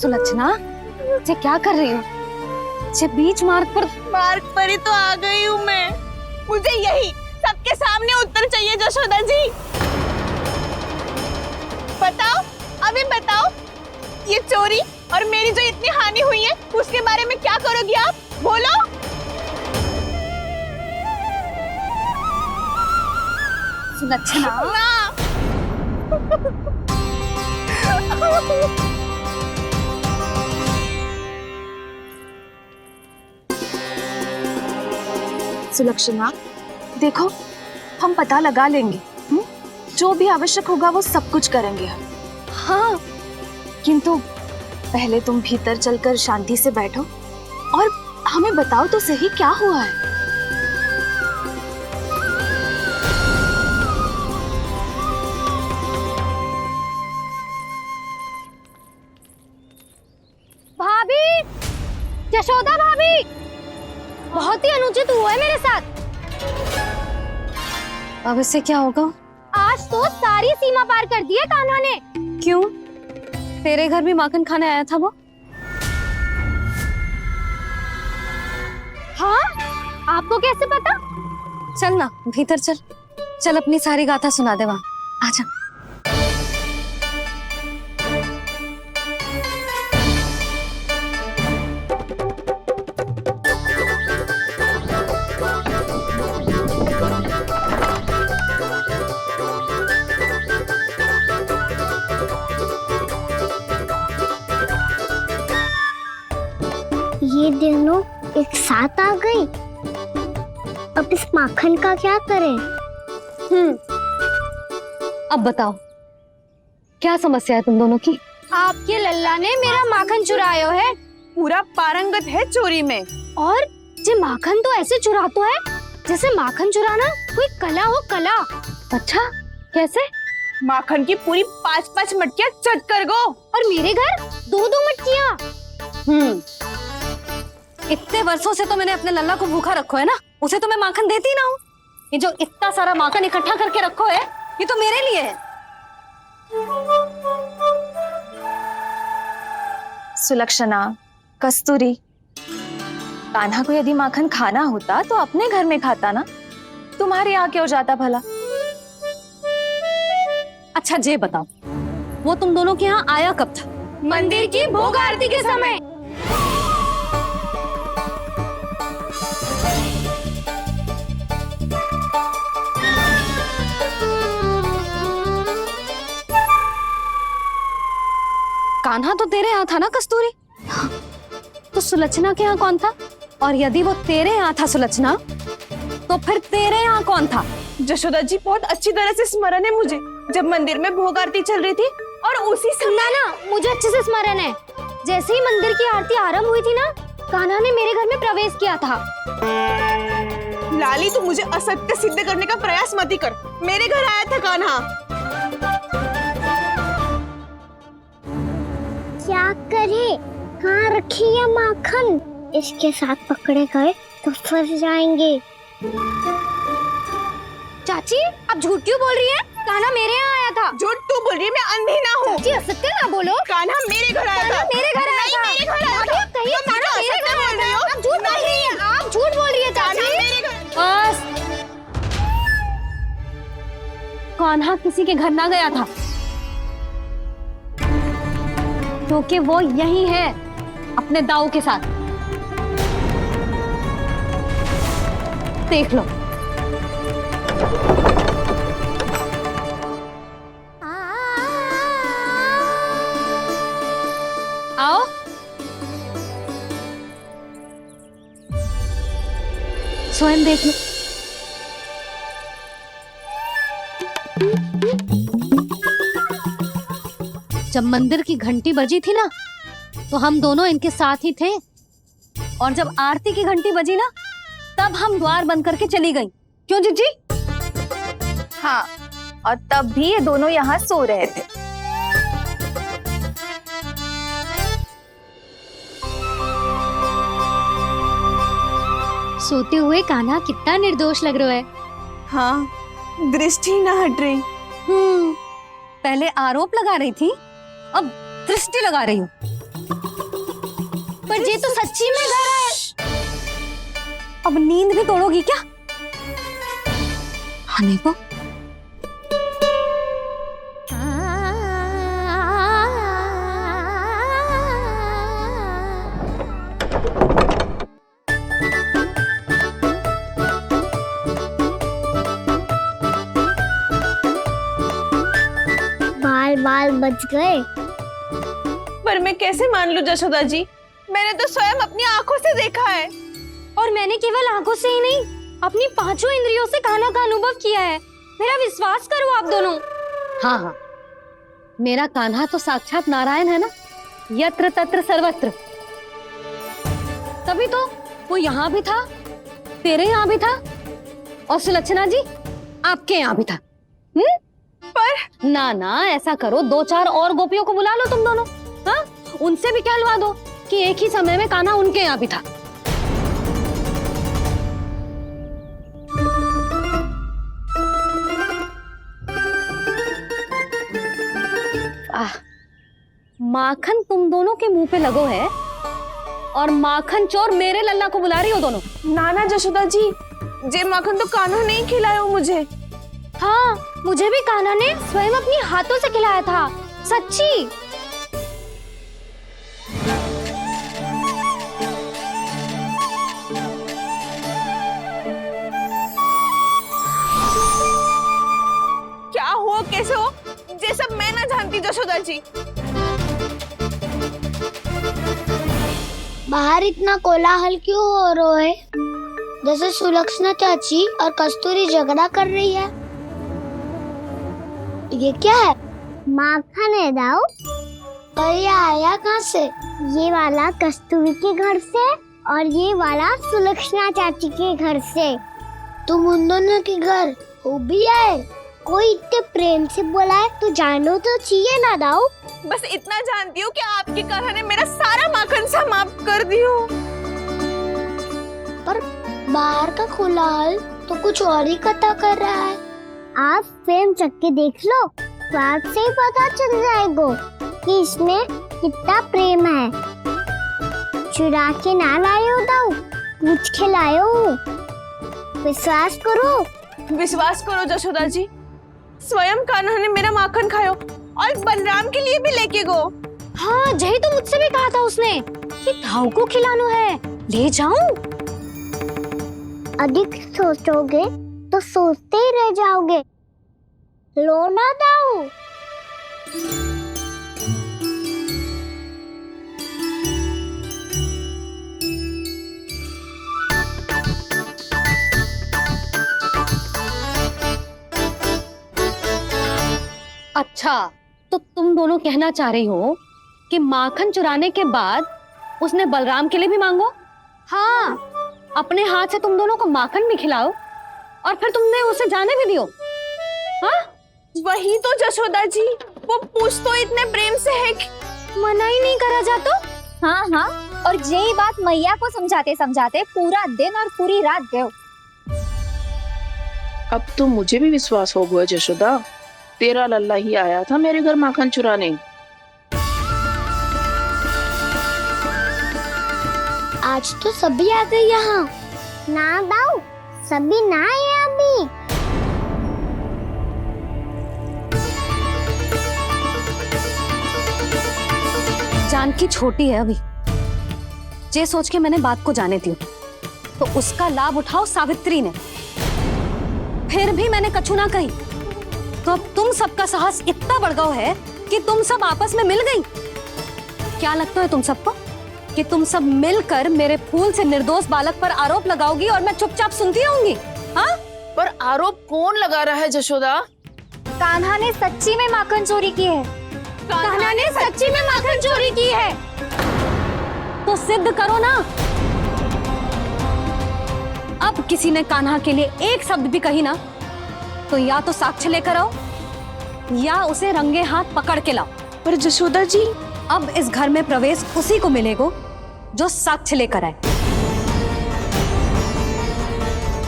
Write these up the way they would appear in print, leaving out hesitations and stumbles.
सुलक्षणा, ये क्या कर रही हो? ये बीच मार्ग पर ही तो आ गई हूँ मैं। मुझे यही सबके सामने उत्तर चाहिए जशोदा जी। बताओ, अभी बताओ, ये चोरी और मेरी जो इतनी हानि हुई है उसके बारे में क्या करोगी आप? बोलो। सुलक्षणा, सुलक्षणा, देखो हम पता लगा लेंगे, जो भी आवश्यक होगा वो सब कुछ करेंगे हम। हाँ, किंतु पहले तुम भीतर चलकर शांति से बैठो और हमें बताओ तो सही क्या हुआ है। भाभी, यशोदा भाभी, बहुत ही अनुचित हुआ है मेरे साथ। अब इससे क्या होगा? आज तो सारी सीमा पार कर दी है कान्हा ने। क्यों? तेरे घर भी माखन खाने आया था वो? हाँ, आपको कैसे पता? चल ना भीतर चल, चल अपनी सारी गाथा सुना दे वहां। आजा। ये दोनों एक साथ आ गई। अब इस माखन का क्या करें? अब बताओ क्या समस्या है तुम दोनों की? आपके लल्ला ने मेरा माखन चुरायो है। पूरा पारंगत है चोरी में। और ये माखन तो ऐसे चुराता है जैसे माखन चुराना कोई कला हो, कला। अच्छा, कैसे? माखन की पूरी 5-5 मटकियां चट कर गो। और मेरे घर 2-2 मटकियां। इतने वर्षों से तो मैंने अपने लल्ला को भूखा रखो है ना, उसे तो मैं माखन देती ना हूँ। ये जो इतना सारा माखन इकट्ठा करके रखो है, ये तो मेरे लिए है। सुलक्षणा, कस्तूरी, कान्हा को यदि माखन खाना होता तो अपने घर में खाता ना, तुम्हारे यहाँ क्यों जाता भला? अच्छा ये बताओ, वो तुम दोनों के यहाँ आया कब था? मंदिर की भोग आरती के समय। कान्हा तो तेरे यहाँ था ना कस्तूरी? तो सुलक्षणा के यहाँ कौन था? और यदि वो तेरे यहाँ था सुलक्षणा, तो फिर तेरे यहाँ कौन था? जशोदा जी, बहुत अच्छी तरह से स्मरण है मुझे, जब मंदिर में भोग आरती चल रही थी और उसी समय ना, मुझे अच्छे से स्मरण है। जैसे ही मंदिर की आरती आरंभ हुई थी ना, कान्हा ने मेरे घर में प्रवेश किया था। लाली, तू मुझे असत्य सिद्ध करने का प्रयास मत ही कर। मेरे घर आया था कान्हा। क्या करे? कहाँ रखी है माखन? इसके साथ पकड़े गए तो फंस जाएंगे। चाची, आप झूठ क्यों बोल रही हैं? कान्हा मेरे यहाँ आया था। झूठ तू बोल रही है? मैं अंधी ना हूँ। चाची, असत्य ना बोलो। कान्हा मेरे घर आया था। मेरे घर आया था। मेरे घर आया था। कहिए कान्हा मेरे घर आया था। आप झूठ बोल रही हैं। आप झूठ बोल रही है चाची। बस, कान्हा किसी के घर ना गया था, क्योंकि वो यही है अपने दाऊ के साथ। देख लो। आओ। स्वयं देख लो। जब मंदिर की घंटी बजी थी ना, तो हम दोनों इनके साथ ही थे, और जब आरती की घंटी बजी ना, तब हम द्वार बंद करके चली गई। क्यों जीजी? हाँ, और तब भी ये दोनों यहाँ सो रहे थे। सोते हुए कान्हा कितना निर्दोष लग रहा है। हाँ, दृष्टि ना हट रही। पहले आरोप लगा रही थी, अब दृष्टि लगा रही हूँ। पर ये तो सच्ची में घर है। अब नींद भी तोड़ोगी क्या? हनी को बाल बाल बच गए। पर मैं कैसे मान लूं जशोदा जी, मैंने तो स्वयं अपनी आंखों से देखा है। और मैंने केवल आंखों से ही नहीं, अपनी पांचों इंद्रियों से कान्हा का अनुभव किया है। मेरा विश्वास करो आप दोनों। हाँ हाँ, मेरा कान्हा तो साक्षात नारायण है ना, यत्र तत्र सर्वत्र। तभी तो वो यहाँ भी था, तेरे यहाँ भी था, और सुलक्षणा जी आपके यहाँ भी था। पर ना ना, ऐसा करो, 2-4 और गोपियों को बुला लो तुम दोनों, हाँ, उनसे भी कहलवा दो कि एक ही समय में कान्हा उनके यहाँ भी था। माखन तुम दोनों के मुंह पे लगो है, और माखन चोर मेरे लल्ला को बुला रही हो दोनों। नाना जशोदा जी, जे माखन तो कान्हा नहीं खिलाया मुझे। हाँ, मुझे भी कान्हा ने स्वयं अपनी हाथों से खिलाया था, सच्ची। क्या हो कैसे हो, ये सब मैं ना जानती जशोदा जी। बाहर इतना कोलाहल क्यों हो रहा है? जैसे सुलक्षणा चाची और कस्तूरी झगड़ा कर रही है। ये क्या है? माखन है दाऊ। और ये आया कहाँ से? ये वाला कस्तूरी के घर से और ये वाला सुलक्षणा चाची के घर से। तुम उन दोनों के घर हो भी आए? कोई इतने प्रेम से बोला है तो जानो तो चाहिए ना दाऊ। बस इतना जानती हूँ कि आपकी कान्हा ने मेरा सारा माखन समाप्त कर दियो। पर बाहर का कोलाहल तो कुछ और ही कथा कर रहा है। आप फिल्म चख के देख लो तो आपसे ही पता चल जाएगा कि इसमें कितना प्रेम है। चुरा के ना लायो दाऊ, पूछ के लायो। विश्वास करो जशोदा जी, स्वयं कान्हा ने मेरा माखन खायो और बलराम के लिए भी लेके गो। हाँ, यही तो मुझसे भी कहा था उसने कि दाऊ को खिलाना है, ले जाऊं। अधिक सोचोगे तो सोचते ही रह जाओगे। लो ना दाऊ। अच्छा, तो तुम दोनों कहना चाह रही हो कि माखन चुराने के बाद उसने बलराम के लिए भी मांगो? हाँ, अपने हाथ से तुम दोनों को माखन भी खिलाओ और फिर तुमने उसे जाने भी दियो? हाँ, वही तो जशोदा जी, वो पूछ तो इतने प्रेम से है कि मना ही नहीं करा जाता। हाँ हाँ, और यही बात मैया को समझाते समझाते पूरा दिन और पूरी रात गए। अब तो मुझे भी विश्वास हो गया जशोदा, तेरा लल्ला ही आया था मेरे घर माखन चुराने। आज तो सभी आ गए यहाँ। ना दाऊ, सभी ना आए अभी। जानकी छोटी है अभी, ये सोच के मैंने बात को जाने दी, तो उसका लाभ उठाओ सावित्री ने। फिर भी मैंने कछु ना कही, तो अब तुम सबका साहस इतना बढ़ गया है कि तुम सब आपस में मिल गई। क्या लगता है तुम सबको कि तुम सब मिलकर मेरे फूल से निर्दोष बालक पर आरोप लगाओगी और मैं चुपचाप सुनती रहूंगी? हाँ? पर आरोप कौन लगा रहा है जशोदा? कान्हा ने सच्ची में माखन चोरी की है। कान्हा ने सच्ची में माखन चोरी की है। तो सिद्ध करो ना। अब किसी ने कान्हा के लिए एक शब्द भी कही ना, तो या तो साक्ष्य लेकर आओ या उसे रंगे हाथ पकड़ के लाओ। पर जशोदा जी, अब इस घर में प्रवेश उसी को मिलेगा जो साक्ष्य लेकर आए।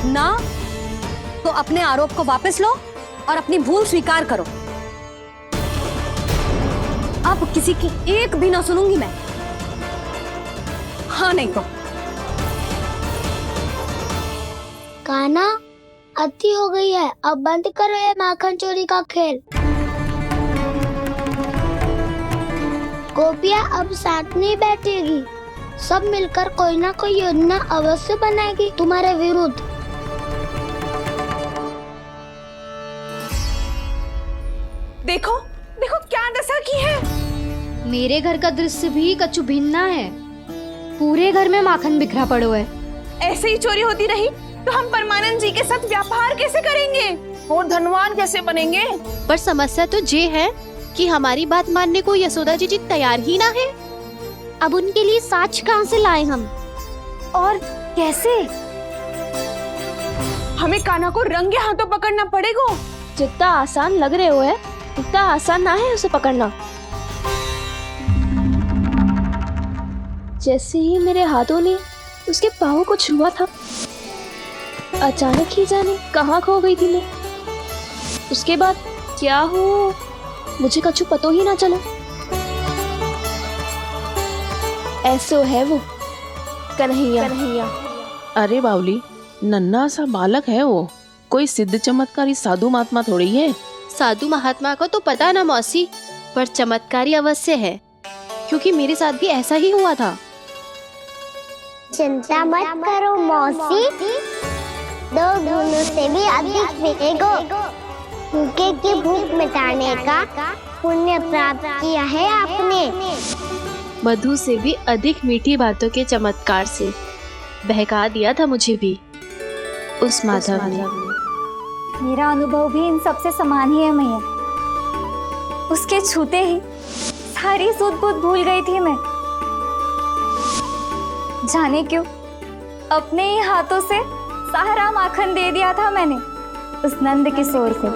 ना तो अपने आरोप को वापस लो और अपनी भूल स्वीकार करो। अब किसी की एक भी ना सुनूंगी मैं। हाँ नहीं तो कान्हा, अति हो गई है, अब बंद करो ये माखन चोरी का खेल। गोपिया अब साथ नहीं बैठेगी, सब मिलकर कोई ना कोई योजना अवश्य बनाएगी तुम्हारे विरुद्ध। देखो देखो क्या दशा की है। मेरे घर का दृश्य भी कछु भिन्न है। पूरे घर में माखन बिखरा पड़ो है। ऐसे ही चोरी होती रही तो हम परमानंद जी के साथ व्यापार कैसे करेंगे और धनवान कैसे बनेंगे? पर समस्या तो ये है कि हमारी बात मानने को यशोदा जी तैयार ही ना है। अब उनके लिए साक्ष्य कहाँ से लाएं हम? और कैसे? हमें कान्हा को रंगे हाथों पकड़ना पड़ेगा। जितना आसान लग रहे हो है उतना आसान ना है उसे पकड़ना। जैसे ही मेरे हाथों ने उसके पाँव को छुआ था, अचानक ही जाने कहाँ खो गई थी मैं। उसके बाद क्या हो मुझे कछु पतो ही ना चला। ऐसो है वो कन्हैया। अरे बावली, नन्हा सा बालक है वो, कोई सिद्ध चमत्कारी साधु महात्मा थोड़ी है। साधु महात्मा को तो पता ना मौसी, पर चमत्कारी अवश्य है, क्योंकि मेरे साथ भी ऐसा ही हुआ था। चिंता मत करो मौसी, 2 गुणों से भी अधिक मिलेगा। भूखे की भूख मिटाने का पुण्य प्राप्त किया है आपने। मधु से भी अधिक मीठी बातों के चमत्कार से बहका दिया था मुझे भी उस माधव ने। मेरा अनुभव भी इन सबसे समान ही है मैया। उसके छूते ही सारी सूध बूध भूल गई थी मैं। जाने क्यों अपने ही हाथों से सारा माखन दे दिया था मैंने उस नंद किशोर को।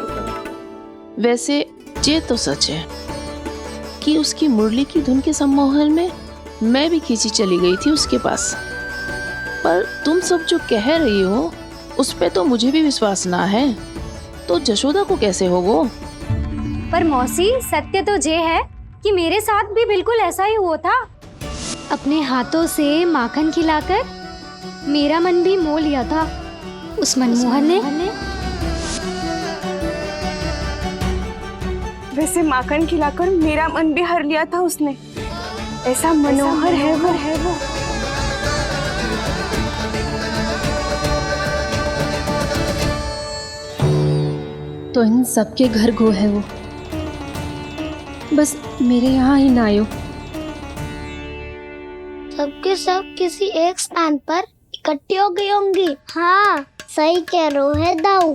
वैसे ये तो सच है कि उसकी मुरली की धुन के सम्मोहन में मैं भी खींची चली गई थी उसके पास। पर तुम सब जो कह रही हो उस पे तो मुझे भी विश्वास ना है, तो जशोदा को कैसे होगो? पर मौसी, सत्य तो ये है कि मेरे साथ भी बिल्कुल ऐसा ही हुआ था। अपने हाथों से माखन खिलाकर मेरा मन भी मोह लिया था उस मनमोहन ने। वैसे माखन खिलाकर मेरा मन भी हर लिया था उसने। ऐसा मनोहर है वो। तो इन सबके घर गो है वो, बस मेरे यहाँ ही ना आयो। सबके सब किसी एक स्थान पर इकट्ठी हो गई होंगी। हाँ, सही कह रहे है दाऊ।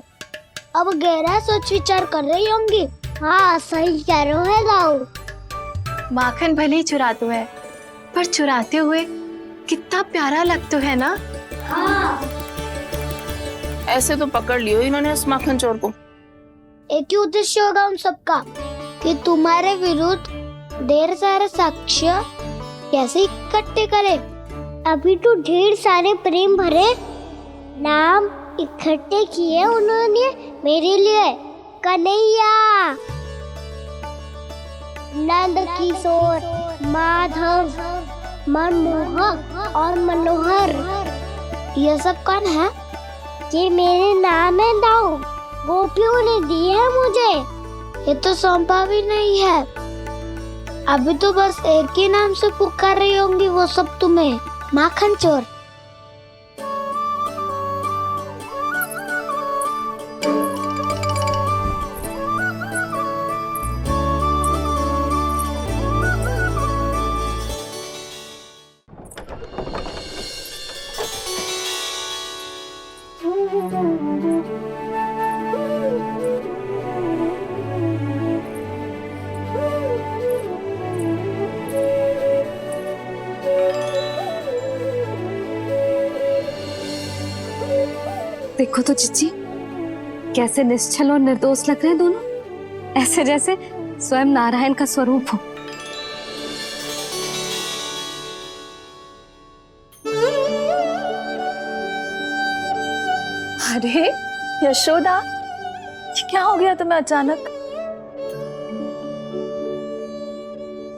अब गहरा सोच विचार कर रही होंगी। हाँ, सही कह रहे है दाऊ। माखन भले ही चुराते है, पर चुराते हुए कितना प्यारा लगता है ना। ऐसे तो पकड़ लियो इन्होंने उस माखन चोर को। एक ही उद्देश्य होगा उन सबका कि तुम्हारे विरुद्ध ढेर सारे साक्ष्य कैसे इकट्ठे करे। अभी तो ढेर सारे प्रेम भरे नाम इकट्ठे किए उन्होंने मेरे लिए। कन्हैया, नंद किशोर, माधव, मनमोहक और मनोहर, ये सब कौन है? ये मेरे नाम है दाऊ। गोपियों ने दी है मुझे, ये तो सौंपा भी नहीं है। अभी तो बस एक ही नाम से पुकार रही होंगी वो सब तुम्हें, माखन चोर। देखो तो चिच्ची, कैसे निश्चल और निर्दोष लग रहे हैं दोनों, ऐसे जैसे स्वयं नारायण का स्वरूप हो। अरे यशोदा, ये क्या हो गया तुम्हें अचानक?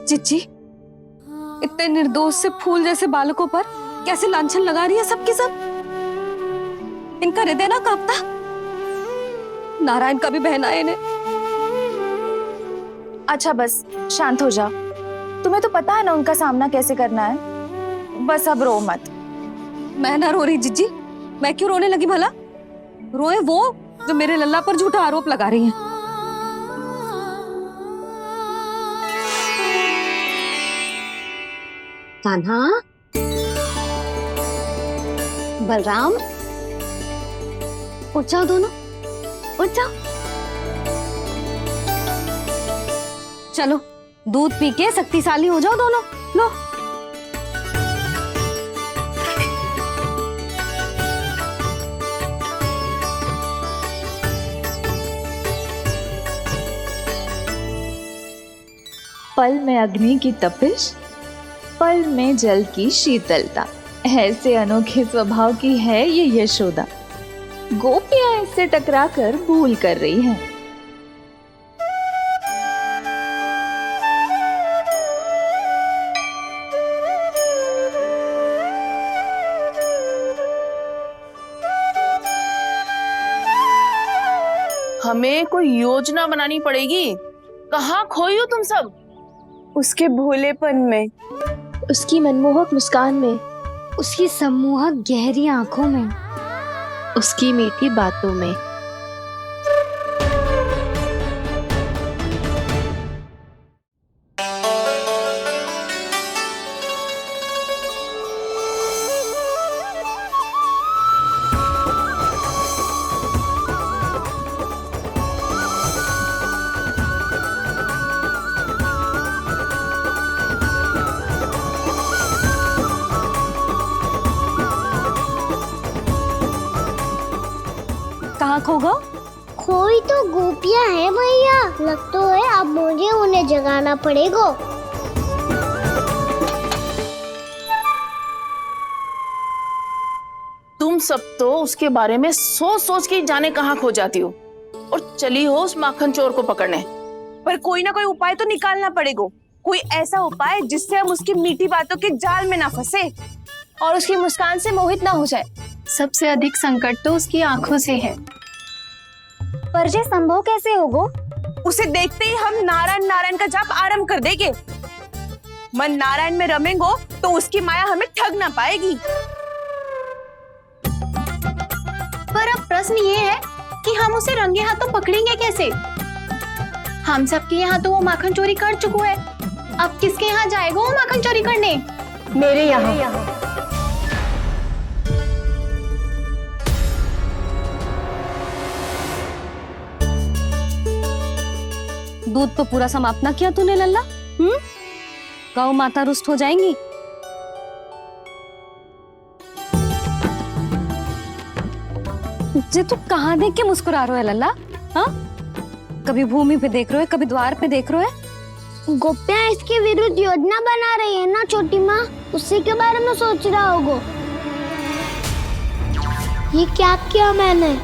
चिच्ची, इतने निर्दोष से फूल जैसे बालकों पर कैसे लांछन लगा रही है सबके सब। इनका हृदय ना कांपता। नारायण का भी बहना है इन्हें। अच्छा बस शांत हो जा, तुम्हें तो पता है ना उनका सामना कैसे करना है। बस अब रो मत। मैं ना रो रही जिज्जी, मैं क्यों रोने लगी भला? रोए वो जो मेरे लल्ला पर झूठा आरोप लगा रही है। कान्हा, बलराम, उठ जाओ दोनों, उठ जाओ। चलो दूध पी के शक्तिशाली हो जाओ दोनों। लो पल में अग्नि की तपिश, पल में जल की शीतलता, ऐसे अनोखे स्वभाव की है ये यशोदा। गोपियां इससे टकराकर भूल कर रही हैं। हमें कोई योजना बनानी पड़ेगी। कहाँ खोई हो तुम सब? उसके भोलेपन में, उसकी मनमोहक मुस्कान में, उसकी सम्मोहक गहरी आंखों में, उसकी मीठी बातों में। कहाँ खो गो? खोई तो गोपियां हैं भैया। लगता है अब मुझे उन्हें जगाना पड़ेगा। तुम सब तो उसके बारे में सोच सोच के जाने कहाँ खो जाती हो और चली हो उस माखन चोर को पकड़ने। पर कोई ना कोई उपाय तो निकालना पड़ेगा। कोई ऐसा उपाय जिससे हम उसकी मीठी बातों के जाल में ना फंसे और उसकी मुस्कान से मोहित ना हो जाए। सबसे अधिक संकट तो उसकी आंखों से है। पर ये संभव कैसे होगा? उसे देखते ही हम नारायण नारायण का जाप आरंभ कर देंगे। मन नारायण में रमेंगो तो उसकी माया हमें ठग ना पाएगी। पर अब प्रश्न ये है कि हम उसे रंगे हाथों पकड़ेंगे कैसे? हम सबके यहाँ तो वो माखन चोरी कर चुका है। अब किसके यहाँ जाएगा वो माखन चोरी करने? मेरे यहाँ। दूध तो पूरा समाप्त ना किया तूने लल्ला। गौ माता रुष्ट हो जाएंगी। जे तू कहाँ देख के मुस्कुरा रहे हो लल्ला? हाँ, कभी भूमि पे देख रहे हो, कभी द्वार पे देख रहे हो। गोपियां इसके विरुद्ध योजना बना रही है ना छोटी माँ, उसी के बारे में सोच रहा होगा। ये क्या किया मैंने?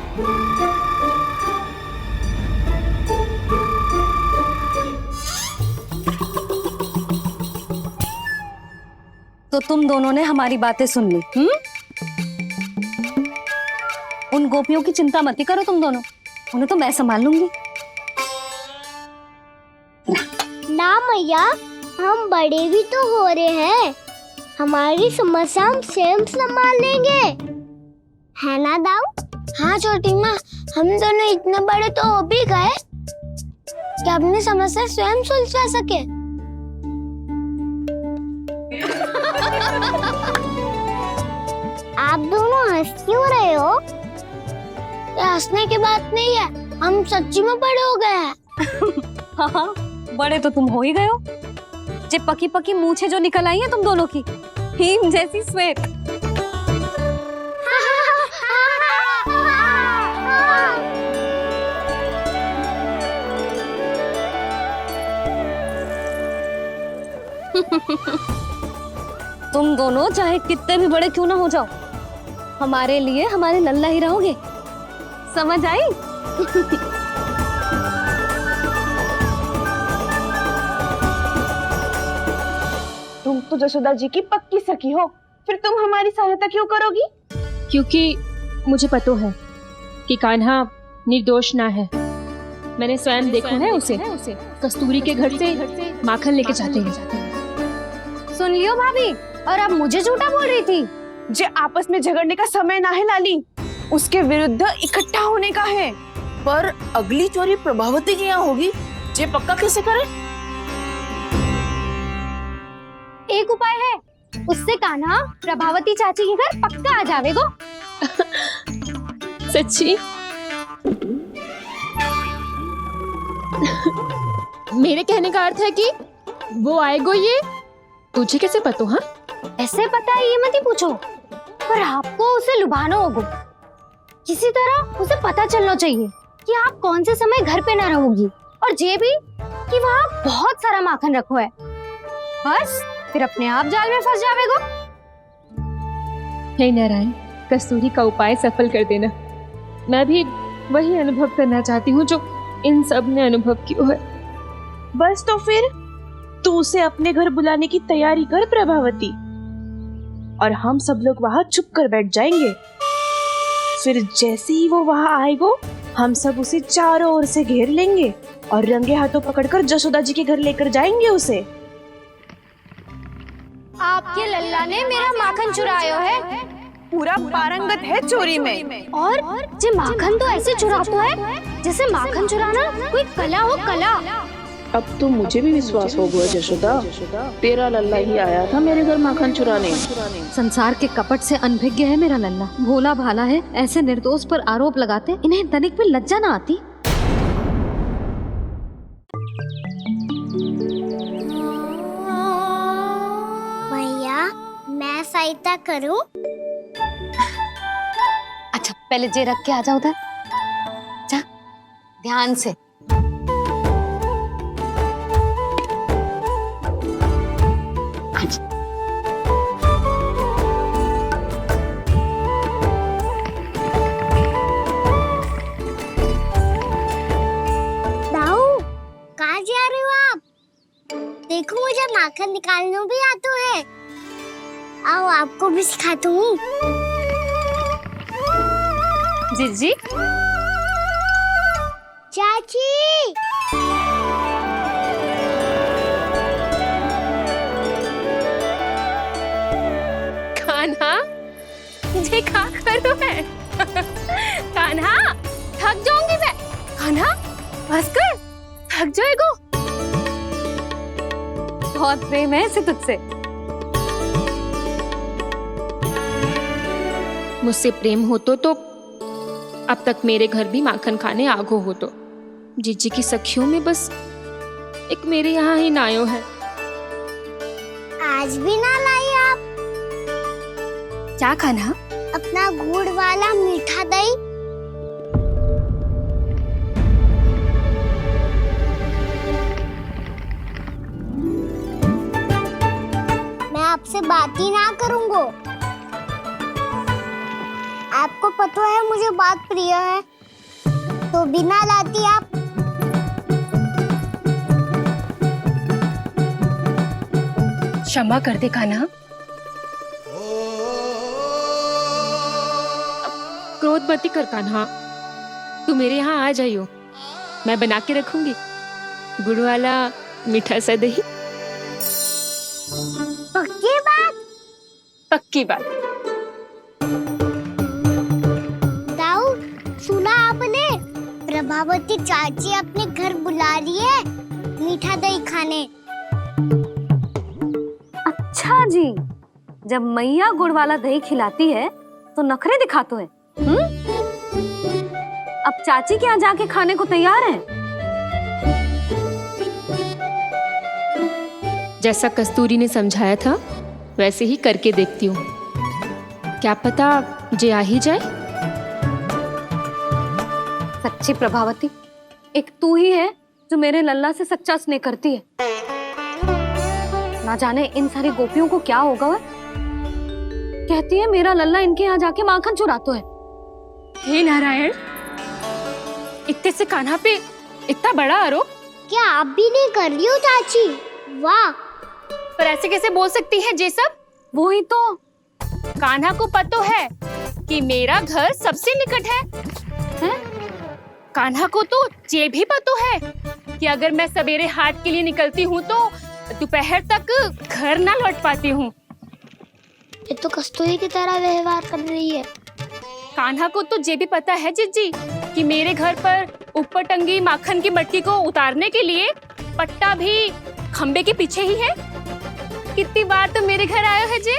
तो तुम दोनों ने हमारी बातें सुन ली। उन गोपियों की चिंता मत करो तुम दोनों, उन्हें तो मैं संभाल लूंगी। ना मैया, हम बड़े भी तो हो रहे हैं। हमारी समस्या हम स्वयं संभाल लेंगे, है ना दाऊ? हाँ छोटी माँ, हम दोनों इतने बड़े तो हो भी गए कि अपनी समस्या स्वयं सुलझा सके। आप दोनों हंस क्यों रहे हो? ये हंसने की बात नहीं है, हम सच्ची में बड़े हो गए हैं। हाँ, बड़े तो तुम हो ही गए हो। जे पकी पकी मूछें जो निकल आई हैं तुम दोनों की, हिम जैसी श्वेत। तुम दोनों चाहे कितने भी बड़े क्यों ना हो जाओ, हमारे लिए हमारे लल्ला ही रहोगे। समझ आई? तो जसोदा जी की पक्की सखी हो, फिर तुम हमारी सहायता क्यों करोगी? क्योंकि मुझे पता है कि कान्हा निर्दोष ना है। मैंने स्वयं देखा है उसे कस्तूरी के घर से माखन लेके जाते हैं। सुन लियो भाभी, और अब मुझे झूठा बोल रही थी। जे आपस में झगड़ने का समय ना है लाली, उसके विरुद्ध इकट्ठा होने का है। पर अगली चोरी प्रभावती की यहाँ होगी, जे पक्का कैसे करे? एक उपाय है, उससे कान्हा प्रभावती चाची के घर पक्का आ जावेगो। सच्ची? मेरे कहने का अर्थ है कि वो आएगो, ये तुझे कैसे पता? हाँ, ऐसे पता है ये मत ही पूछो, पर आपको उसे लुभाना होगा। किसी तरह उसे पता चलना चाहिए कि आप कौन से समय घर पे ना रहोगी, और ये भी कि वहाँ बहुत सारा माखन रखो है। बस फिर अपने आप जाल में फंस जावेगो। हे नारायण, कस्तूरी का उपाय सफल कर देना। मैं भी वही अनुभव करना चाहती हूँ जो इन सब ने अनुभव किया है। बस तो फिर तू उसे अपने घर बुलाने की तैयारी कर प्रभावती, और हम सब लोग वहाँ चुप कर बैठ जाएंगे। फिर जैसे ही वो वहाँ आएगो, हम सब उसे चारों ओर से घेर लेंगे और रंगे हाथों पकड़कर जसोदा जी के घर लेकर जाएंगे उसे। आपके लल्ला ने मेरा माखन चुरायो है, पूरा पारंगत है चोरी में। और जे माखन तो ऐसे चुराता है जैसे माखन चुराना कोई कला हो, कला। अब तो मुझे भी विश्वास हो गया जशोदा, तेरा लल्ला ही आया था मेरे घर माखन चुराने। संसार के कपट से अनभिज्ञ है मेरा लल्ला, भोला भाला है। ऐसे निर्दोष पर आरोप लगाते इन्हें तनिक भी लज्जा ना आती। भैया, मैं सहायता करूं? अच्छा पहले जे रख के आ जाओ उधर, जा ध्यान से। दाऊ, कहाँ जा रहे हो आप? देखो मुझे माखन निकालना भी आता है। आओ आपको भी सिखाता हूँ। जीजी, चाची, कान्हा, मुझे क्या करो है? कान्हा, थक जाऊंगी मैं। कान्हा, बस कर, थक जाएगो। बहुत प्रेम है इसे तुझसे। मुझसे प्रेम हो तो अब तक मेरे घर भी माखन खाने आगो हो तो। जीजी की सखियों में बस एक मेरे यहाँ ही नायो है। आज भी ना लाई आप? क्या खाना? अपना गुड़ वाला मीठा दही। मैं आपसे बात ही ना करूंगा। आपको पता है मुझे बात प्रिय है, तो बिना लाती आप। क्षमा कर दे कान्हा। क्रोध मत कर कान्हा, तू मेरे यहाँ आ जाइयो, मैं बना के रखूंगी गुड़ वाला मीठा सा दही। पक्की बात? पक्की बात। दाऊ, सुना आपने? प्रभावती चाची अपने घर बुला रही है मीठा दही खाने। अच्छा जी, जब मैया गुड़ वाला दही खिलाती है तो नखरे दिखाते हैं। अब चाची के यहाँ जाके खाने को तैयार हैं। जैसा कस्तूरी ने समझाया था वैसे ही करके देखती हूँ, क्या पता जे आ ही जाए। सच्ची प्रभावती, एक तू ही है जो मेरे लल्ला से सच्चा स्नेह करती है। ना जाने इन सारी गोपियों को क्या होगा। वह कहती है मेरा लल्ला इनके यहाँ जाके माखन चुराता है। हे नारायण, इतने से कान्हा पे इतना बड़ा आरोप। क्या आप भी नहीं कर रही हो चाची? वाह, पर ऐसे कैसे बोल सकती है जे सब? वो ही तो। कान्हा को पता है कि मेरा घर सबसे निकट है, हैं? कान्हा को तो ये भी पता है कि अगर मैं सवेरे हाट के लिए निकलती हूँ तो दोपहर तक घर ना लौट पाती हूँ। ये तो कस्तूरी की तरह व्यवहार कर रही है। कान्हा को तो ये भी पता है जीजी कि मेरे घर पर ऊपर टंगी माखन की मटकी को उतारने के लिए पट्टा भी खंबे के पीछे ही है। कितनी बार तो मेरे घर आया है जी।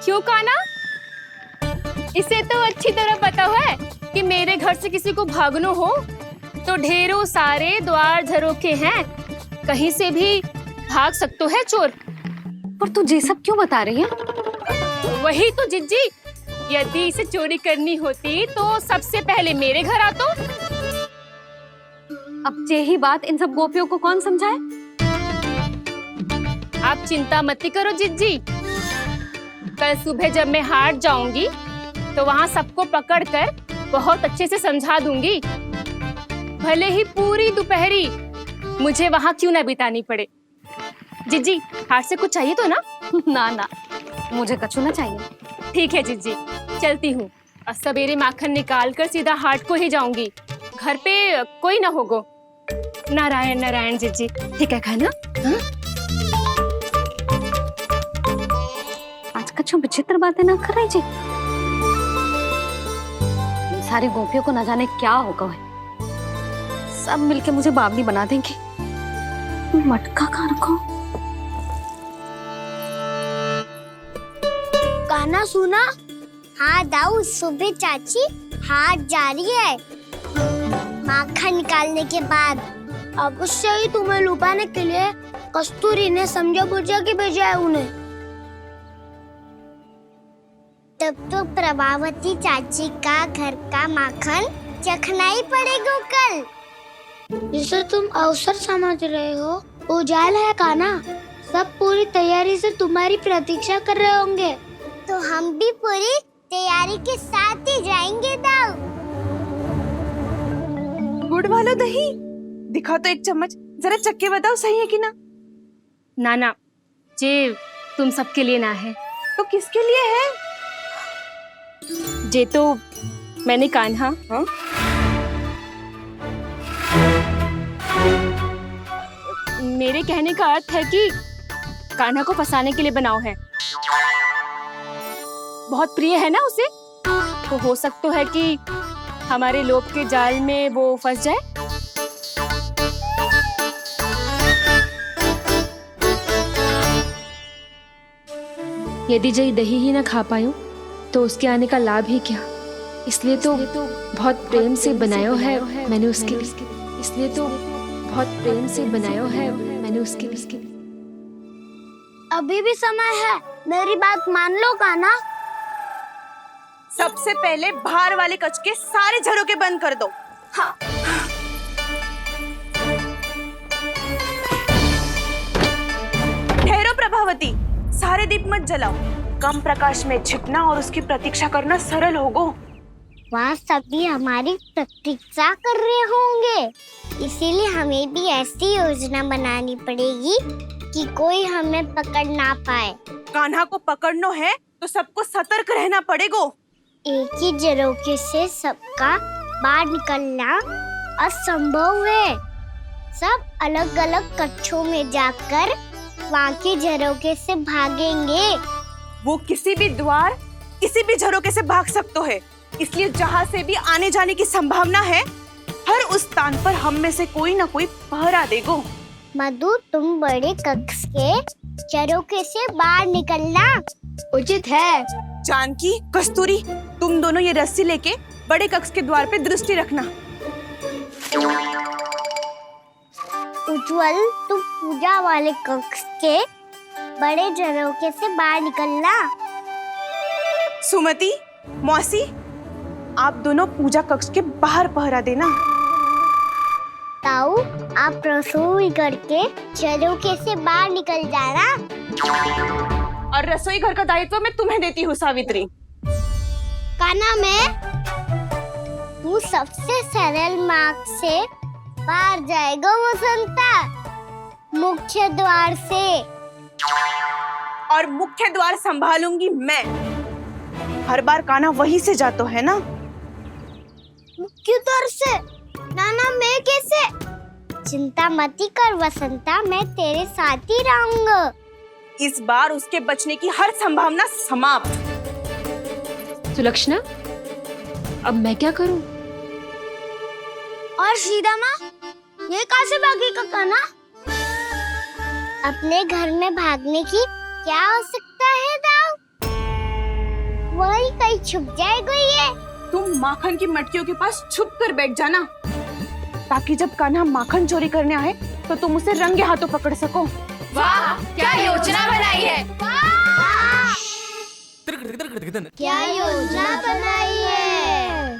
क्यों कान्हा? इसे तो अच्छी तरह पता है कि मेरे घर से किसी को भागना हो तो ढेरों सारे द्वार झरोखे हैं, कहीं से भी भाग सकते है चोर। पर तू ये सब क्यों बता रही है? वही तो जिज्जी, यदि इसे चोरी करनी होती तो सबसे पहले मेरे घर आतो। अब यही बात इन सब गोपियों को कौन समझाए? आप चिंता मत करो जिज्जी, कल सुबह जब मैं हाट जाऊंगी तो वहाँ सबको पकड़कर बहुत अच्छे से समझा दूंगी, भले ही पूरी दोपहरी मुझे वहाँ क्यों ना बितानी पड़े। जिज्जी, हाट से कुछ चाहिए तो ना? ना ना, मुझे कछु ना चाहिए। ठीक है जिज्जी, चलती हूँ। और सवेरे माखन निकाल कर सीधा हाट को ही जाऊंगी, घर पे कोई ना होगो। नारायण नारायण जिज्जी, ठीक है खाना? हाँ? आज कछु विचित्र बातें ना कर रही जी। सारी गोपियों को न जाने क्या होगा है, सब मिलके मुझे बावली बना देंगे। मटका कहाँ रखो? गाना सुना? हाँ दाऊ, सुबह चाची हाथ जा रही है माखन निकालने के बाद। अवश्य ही तुम्हें लुभाने के लिए कस्तूरी ने समझा बुझा के भेजा है उन्हें। तब तो प्रभावती चाची का घर का माखन चखना ही पड़ेगा कल। जिसे तुम अवसर समझ रहे हो, उजाल है काना। सब पूरी तैयारी से तुम्हारी प्रतीक्षा कर रहे होंगे। तो हम भी पूरी तैयारी के साथ ही जाएंगे दाऊ। गुड़ वाला दही दिखा तो एक चम्मच, जरा चख के बताओ सही है कि ना? ना ना, जे तुम सबके लिए ना है। तो किसके लिए है? जे तो मैंने कान्हा, हाँ? मेरे कहने का अर्थ है कि कान्हा को फंसाने के लिए बनाओ है। बहुत प्रिय है ना उसे, तो हो सकता है कि हमारे लोभ के जाल में वो फंस जाए। यदि जय दही ही ना खा पायो तो उसके आने का लाभ ही क्या। इसलिए तो बहुत प्रेम से बनाया है मैंने उसके लिए। इसलिए तो बहुत प्रेम से बनाया है मैंने उसके लिए। अभी भी समय है, मेरी बात मान लो काना। सबसे पहले बाहर वाले कच के सारे झरोके बंद कर दो। हाँ। ठहरो प्रभावती, सारे दीप मत जलाओ। कम प्रकाश में छिपना और उसकी प्रतीक्षा करना सरल होगो। वहाँ सभी हमारी प्रतीक्षा कर रहे होंगे, इसीलिए हमें भी ऐसी योजना बनानी पड़ेगी कि कोई हमें पकड़ ना पाए। कान्हा को पकड़ना है तो सबको सतर्क रहना पड़ेगा। एक ही झरोके से सबका बाहर निकलना असंभव है। सब अलग अलग कक्षों में जाकर वहाँ के झरोके से भागेंगे। वो किसी भी द्वार, किसी भी झरोके से भाग सकते है, इसलिए जहाँ से भी आने जाने की संभावना है, हर उस स्थान पर हम में से कोई ना कोई पहरा देगो। मधु, तुम बड़े कक्ष के झरोके से बाहर निकलना उचित है। जानकी, कस्तूरी, तुम दोनों ये रस्सी लेके बड़े कक्ष के द्वार पे दृष्टि रखना। उज्जवल, तुम पूजा वाले कक्ष के बड़े झरोके से बाहर निकलना। सुमति, मौसी, आप दोनों पूजा कक्ष के बाहर पहरा देना। ताऊ, आप रसोई करके झरोके से बाहर निकल जाना। और रसोई घर का दायित्व मैं तुम्हें देती हूँ सावित्री। काना, मैं तू सबसे सरल मार्ग से बाहर जाएगा वसंता, मुख्य द्वार से। और मुख्य द्वार संभालूंगी मैं। हर बार कान्हा वहीं से जाता है ना। मुख्य द्वार से? नाना मैं कैसे? चिंता मती कर वसंता, मैं तेरे साथ ही रहूंगा। इस बार उसके बचने की हर संभावना समाप्त। सुलक्षणा, अब मैं क्या करूं? और सीधा माँ, ये कहाँ से भागेगा कान्हा? अपने घर में भागने की क्या हो सकता है दाऊ? वही कहीं छुप जाएगा ये। तुम माखन की मटकियों के पास छुप कर बैठ जाना, ताकि जब कान्हा माखन चोरी करने आए तो तुम उसे रंगे हाथों पकड़ सको। वाह, क्या योजना बनाई है। क्या योजना बनाई है?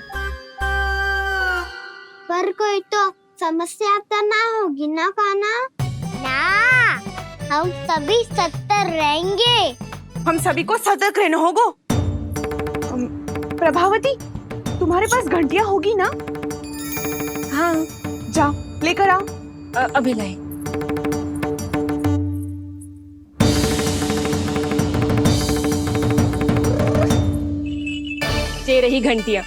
पर कोई तो समस्या तो ना होगी ना कान्हा? ना, हम सभी सतर्क रहेंगे। हम सभी को सतर्क रहना होगा। प्रभावती, तुम्हारे पास घंटियां होगी ना? हाँ, जाओ लेकर आओ। अभी लाई। ये रही घंटियां।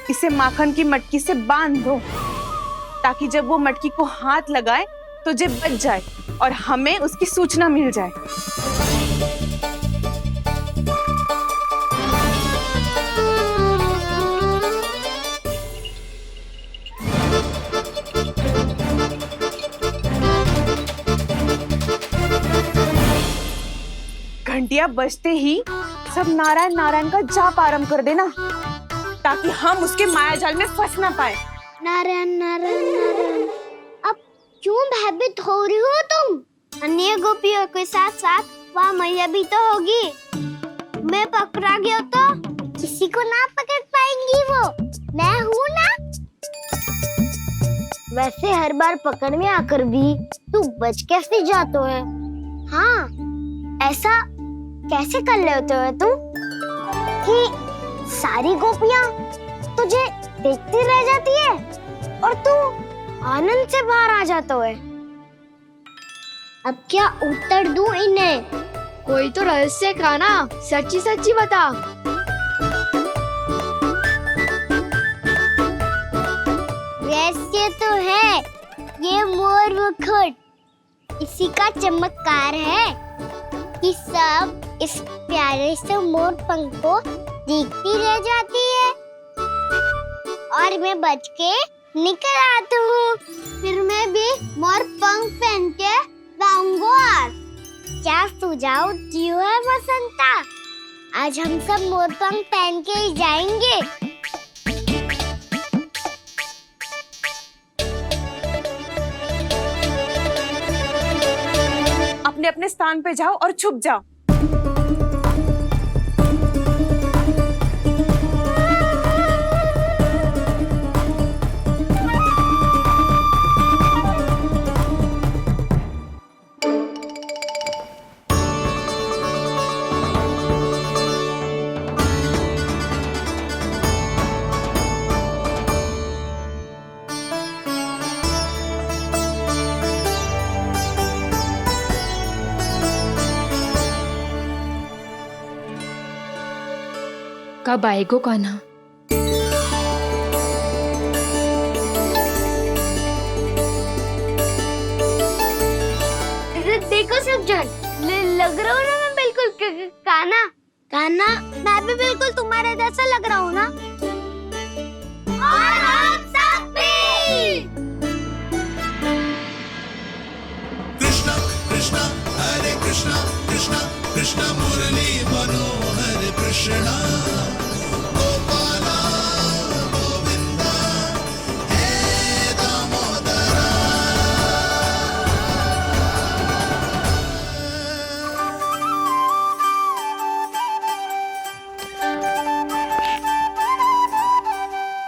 इसे माखन की मटकी से बांध दो, ताकि जब वो मटकी को हाथ लगाए तो जे बच जाए और हमें उसकी सूचना मिल जाए। घंटियां बजते ही सब नारायण नारायण का जाप आरंभ कर देना, ताकि हम उसके मायाजाल में फंस ना पाए। नारायण नारायण नारायण। अब क्यों भयभीत हो रही हो तुम? अन्य गोपियों के साथ साथ वहाँ मैया भी तो होगी। मैं पकड़ा गया तो किसी को ना पकड़ पाएंगी वो, मैं हूँ ना। वैसे हर बार पकड़ में आकर भी तू बच कैसे जाता है? हाँ, ऐसा कैसे कर लेते हो तुम कि सारी गोपियाँ तुझे देखती रह जाती है और तू आनंद से बाहर आ जाता है? अब क्या उत्तर दूं इन्हें? कोई तो रहस्य कान्हा, सच्ची सच्ची बता। रहस्य तो है, ये मोर मुकुट इसी का चमत्कार है कि सब इस प्यारे से मोर पंख को देखती रह जाती है और मैं बच के निकल आता हूँ। फिर मैं भी मोर पंख पहन के गाऊंगा। क्या सुझाव दियो है वसंता? आज हम सब मोर पंख पहन के ही जाएंगे। अपने अपने स्थान पे जाओ और छुप जाओ। कब आएगो कान्हा? देखो सब जन, लग रहा हूँ ना मैं बिल्कुल कान्हा। कान्हा, मैं भी बिल्कुल तुम्हारे जैसा लग रहा हूँ ना? और हम सब भी। कृष्णा कृष्णा हरे कृष्णा कृष्णा कृष्णा मुरली मनोहर कृष्णा गोपाला गोविंदा हे दामोदरा।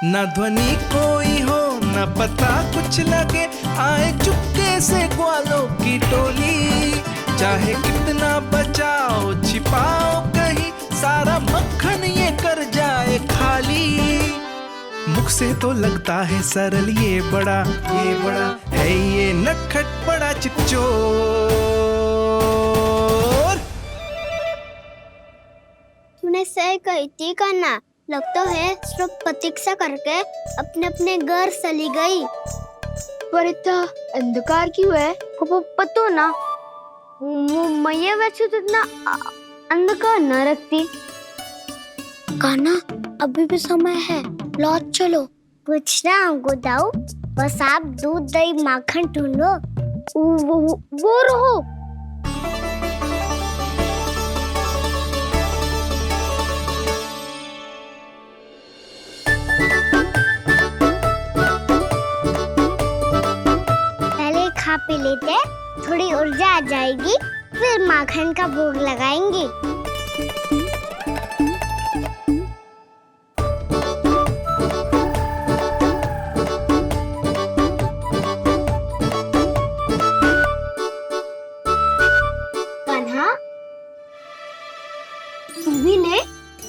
न ध्वनि कोई हो न पता कुछ लगे, आए चुपके से ग्वालों की टोली। चाहे कितना बचाओ छिपाओ कहीं, सारा मक्खन ये कर जाए खाली। मुख से तो लगता है सरल, ये बड़ा है ये नटखट बड़ा चिपचो। सही कही थी कान्हा, लगता है सब प्रतीक्षा करके अपने अपने घर चली गई। पर इतना अंधकार क्यों है? पतो ना, मैया वैसे तो इतना अंधकार न रखती। कान्हा अभी भी समय है, लौट चलो। कुछ ना हमको दाऊ, बस आप दूध दही माखन ढूंढो। वो रहो। पहले खा पी लेते, थोड़ी ऊर्जा आ जाएगी, फिर माखन का भोग लगाएंगे।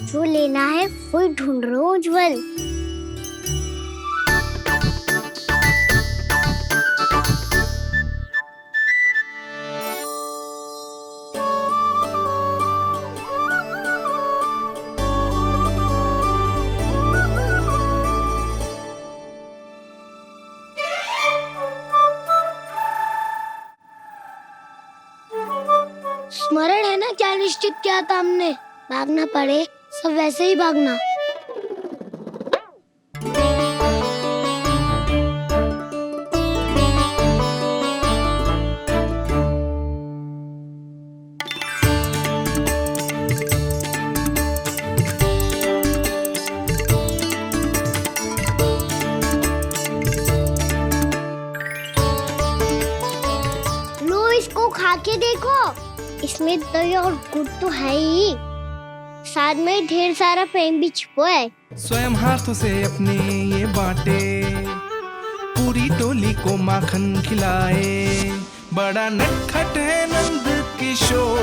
जो लेना है वो ढूंढ रहा हूँ उज्जवल। स्मरण है ना क्या निश्चित किया था हमने? भागना पड़े सब वैसे ही भागना। लो इसको खा के देखो, इसमें दही और गुड़ तो है ही, साथ में ढेर सारा प्रेम भी छुपा है। स्वयं हाथों से अपने ये बांटे, पूरी टोली को माखन खिलाए, बड़ा नटखट है नंद किशोर।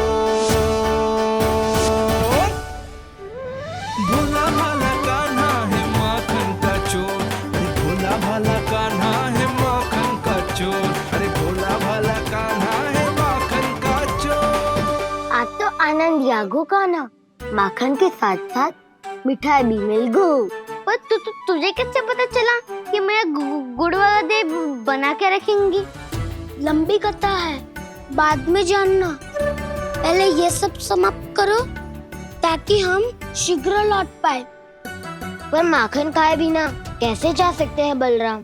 भोला भाला कान्हा है माखन का चोर, अरे भोला भाला कान्हा है माखन का चोर, अरे भोला भाला कान्हा है माखन का चोर। आज तो आनंद यागो कान्हा, माखन के साथ साथ मिठाई भी मिल गई। पर तुझे कैसे पता चला कि मैं गुड़ वाला दे बना के रखेंगी? लंबी कथा है, बाद में जानना। पहले ये सब समाप्त करो ताकि हम शीघ्र लौट पाए। पर माखन खाए बिना कैसे जा सकते हैं बलराम?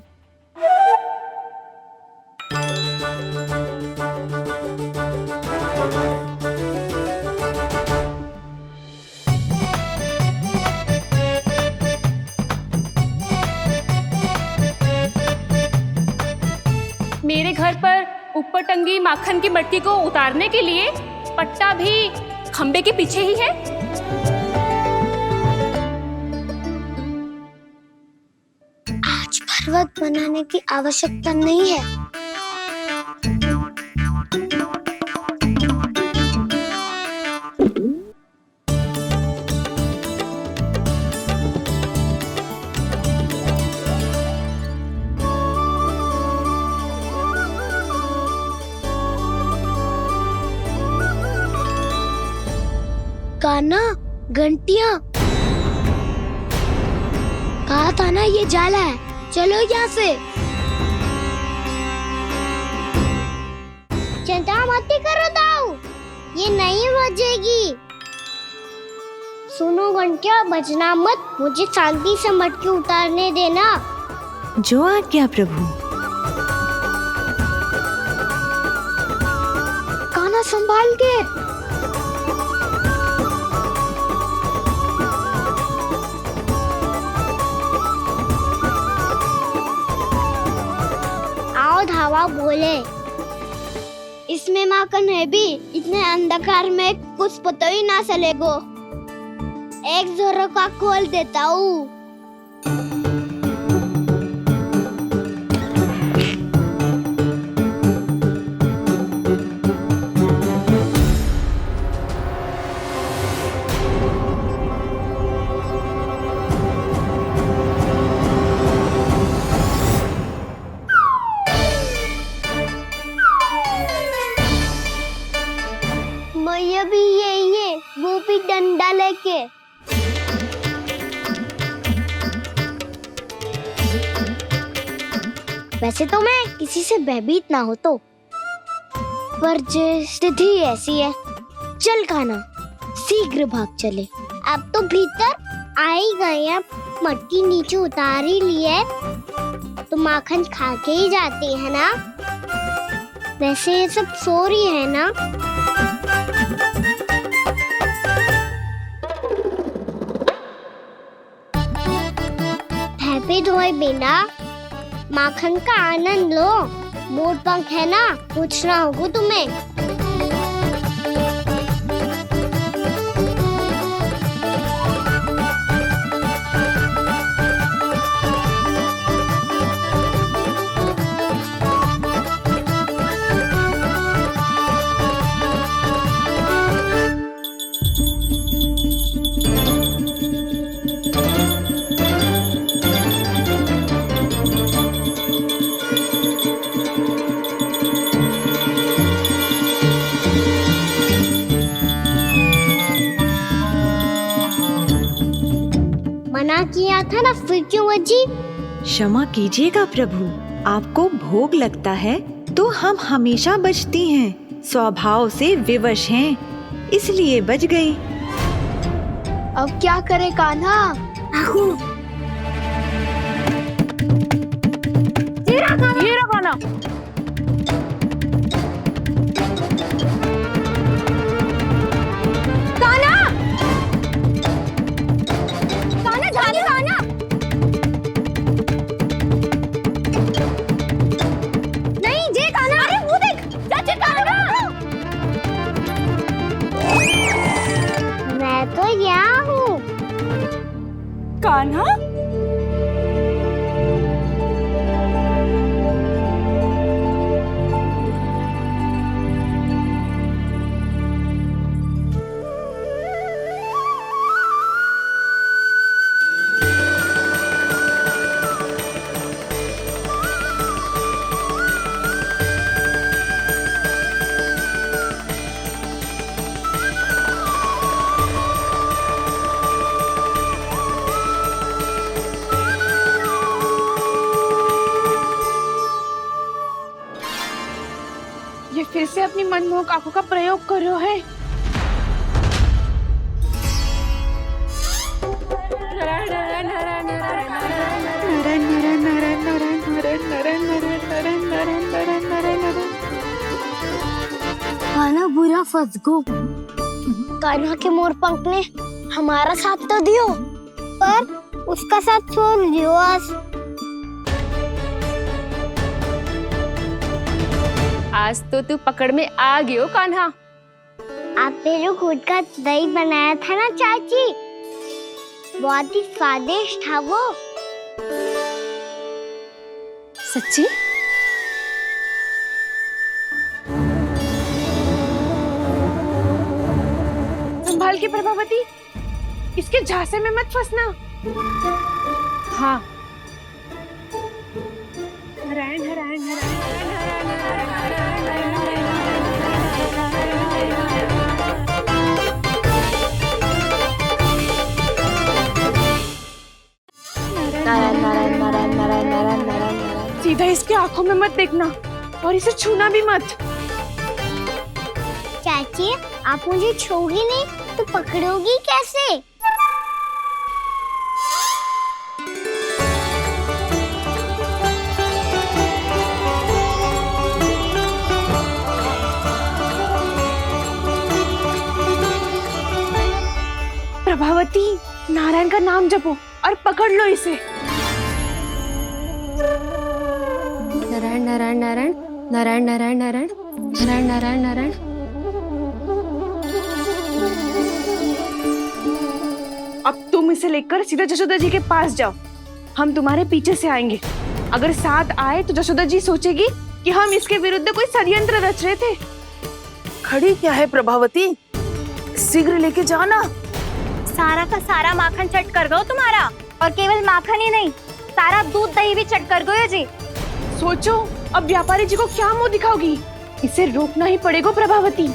मेरे घर पर ऊपर टंगी माखन की मटकी को उतारने के लिए पट्टा भी खंबे के पीछे ही है। आज पर्वत बनाने की आवश्यकता नहीं है। कान्हा, घंटियां, कहा था ना ये जाला है, चलो यहाँ से। चिंता मत करो दाऊ, ये नहीं बजेगी। सुनो घंटिया, बजना मत, मुझे शांति से मटकी उतारने देना। जो आज्ञा प्रभु। कान्हा संभाल के। धावा बोले, इसमें माखन है भी, इतने अंधकार में कुछ पता ही ना चलेगो। एक जोरों का खोल देता हूँ। मैया भी यही है, वो भी डंडा लेके। वैसे तो मैं किसी से भयभीत ना हो तो, पर स्थिति ऐसी है। चल कान्हा, शीघ्र भाग चले। अब तो भीतर आ ही गए हैं, मटकी नीचे उतार ही ली है, तो माखन खा के ही जाते हैं ना। वैसे ये सब सो रही है ना। हैप्पी धोए बिना माखन का आनंद लो। मोर पंख है ना, पूछना होगा तुम्हें। मना किया था ना, फिर क्यों बची? क्षमा कीजिएगा प्रभु, आपको भोग लगता है तो हम हमेशा बचती हैं, स्वभाव से विवश हैं, इसलिए बच गई। अब क्या करे कान्हा? ये रहा कान्हा। मैं तो यहाँ हूँ। कान्हा, ये फिर से अपनी मनमोहक आंखों का प्रयोग कर रहे है। कान्हा बुरा फंस गो। कान्हा के मोर पंख ने हमारा साथ तो दियो, पर उसका साथ छोड़ दियो आज तो तू पकड़ में आ गयो कान्हा। आपने जो खुद का दही बनाया था ना चाची, बहुत ही स्वादिष्ट था वो। सच्ची? संभाल के प्रभावती, इसके झांसे में मत फंसना। हाँ, नारायण नारायण सीधा इसके आंखों में मत देखना और इसे छूना भी मत। चाची, आप मुझे छोड़ोगी नहीं तो पकड़ोगी कैसे? प्रभावती, नारायण का नाम जपो और पकड़ लो इसे। नारायण नारायण नारायण नारायण नारायण नारायण नारायण नारायण नारायण। अब तुम इसे लेकर सीधा जशोदा जी के पास जाओ, हम तुम्हारे पीछे से आएंगे। अगर साथ आए तो जशोदा जी सोचेगी कि हम इसके विरुद्ध कोई षड्यंत्र रच रहे थे। खड़ी क्या है प्रभावती, शीघ्र लेके जाओ ना। सारा का सारा माखन चट कर गयो तुम्हारा, और केवल माखन ही नहीं, सारा दूध दही भी चट कर गयो जी। सोचो अब व्यापारी जी को क्या मुंह दिखाओगी, इसे रोकना ही पड़ेगा प्रभावती।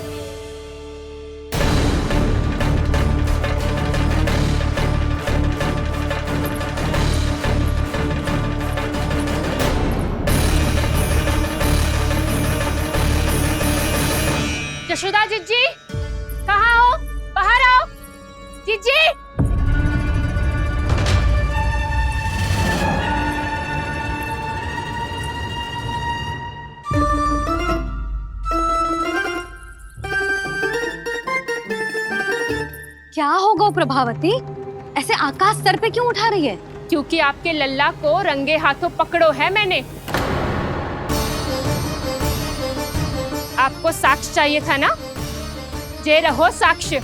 कहाँ हो? बाहर आओ। जीजी। क्या हो गो प्रभावती, ऐसे आकाश सर पे क्यों उठा रही है? क्योंकि आपके लल्ला को रंगे हाथों पकड़ो है मैंने। आपको साक्ष्य चाहिए था ना? जे रहो साक्ष्य।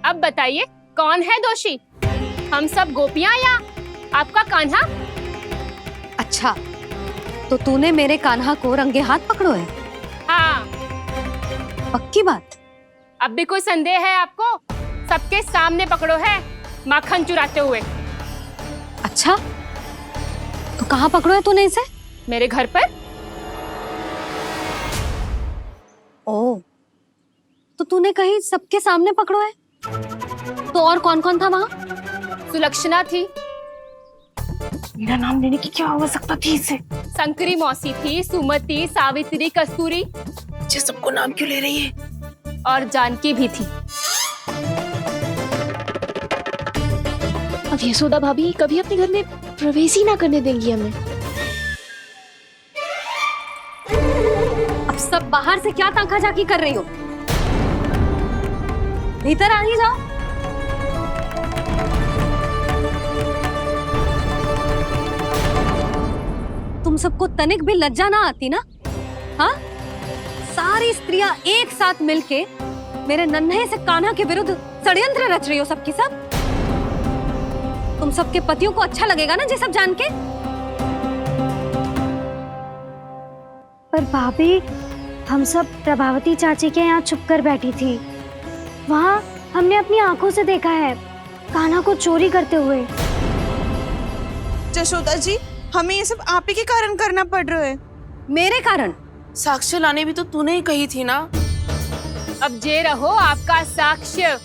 अब बताइए कौन है दोषी, हम सब गोपियां या आपका कान्हा? अच्छा, तो तूने मेरे कान्हा को रंगे हाथ पकड़ो है? हाँ। पक्की बात? अब भी कोई संदेह है आपको? सबके सामने पकड़ो है माखन चुराते हुए। अच्छा, तो कहाँ पकड़ो है तूने इसे? मेरे घर पर। ओ, तो तूने कहीं सबके सामने पकड़ो है? तो और कौन कौन था वहाँ? सुलक्षणा थी। मेरा नाम लेने की क्या आवश्यकता थी इसे? संकरी मौसी थी, सुमति, सावित्री, कस्तूरी। ये सबको नाम क्यों ले रही है? और जानकी भी थी। अब यशोदा भाभी कभी अपने घर में प्रवेश ही ना करने देंगी हमें। अब सब बाहर से क्या ताका झाकी कर रही हो? भीतर आ ही जाओ। तुम सबको तनिक भी लज्जा ना आती ना? हाँ, सारी स्त्रियां एक साथ मिलके मेरे नन्हे से कान्हा के विरुद्ध षड्यंत्र रच रही हो सबकी सब। तुम सबके पतियों को अच्छा लगेगा ना ये सब जान के? पर भाभी, हम सब प्रभावती चाची के यहाँ छुप कर बैठी थी। वहाँ हमने अपनी आंखों से देखा है कान्हा को चोरी करते हुए। जशोदा जी, हमें ये सब आप ही के कारण करना पड़ रहा है। मेरे कारण? साक्ष्य लाने भी तो तूने ही कही थी ना। अब जे रहो आपका साक्ष्य,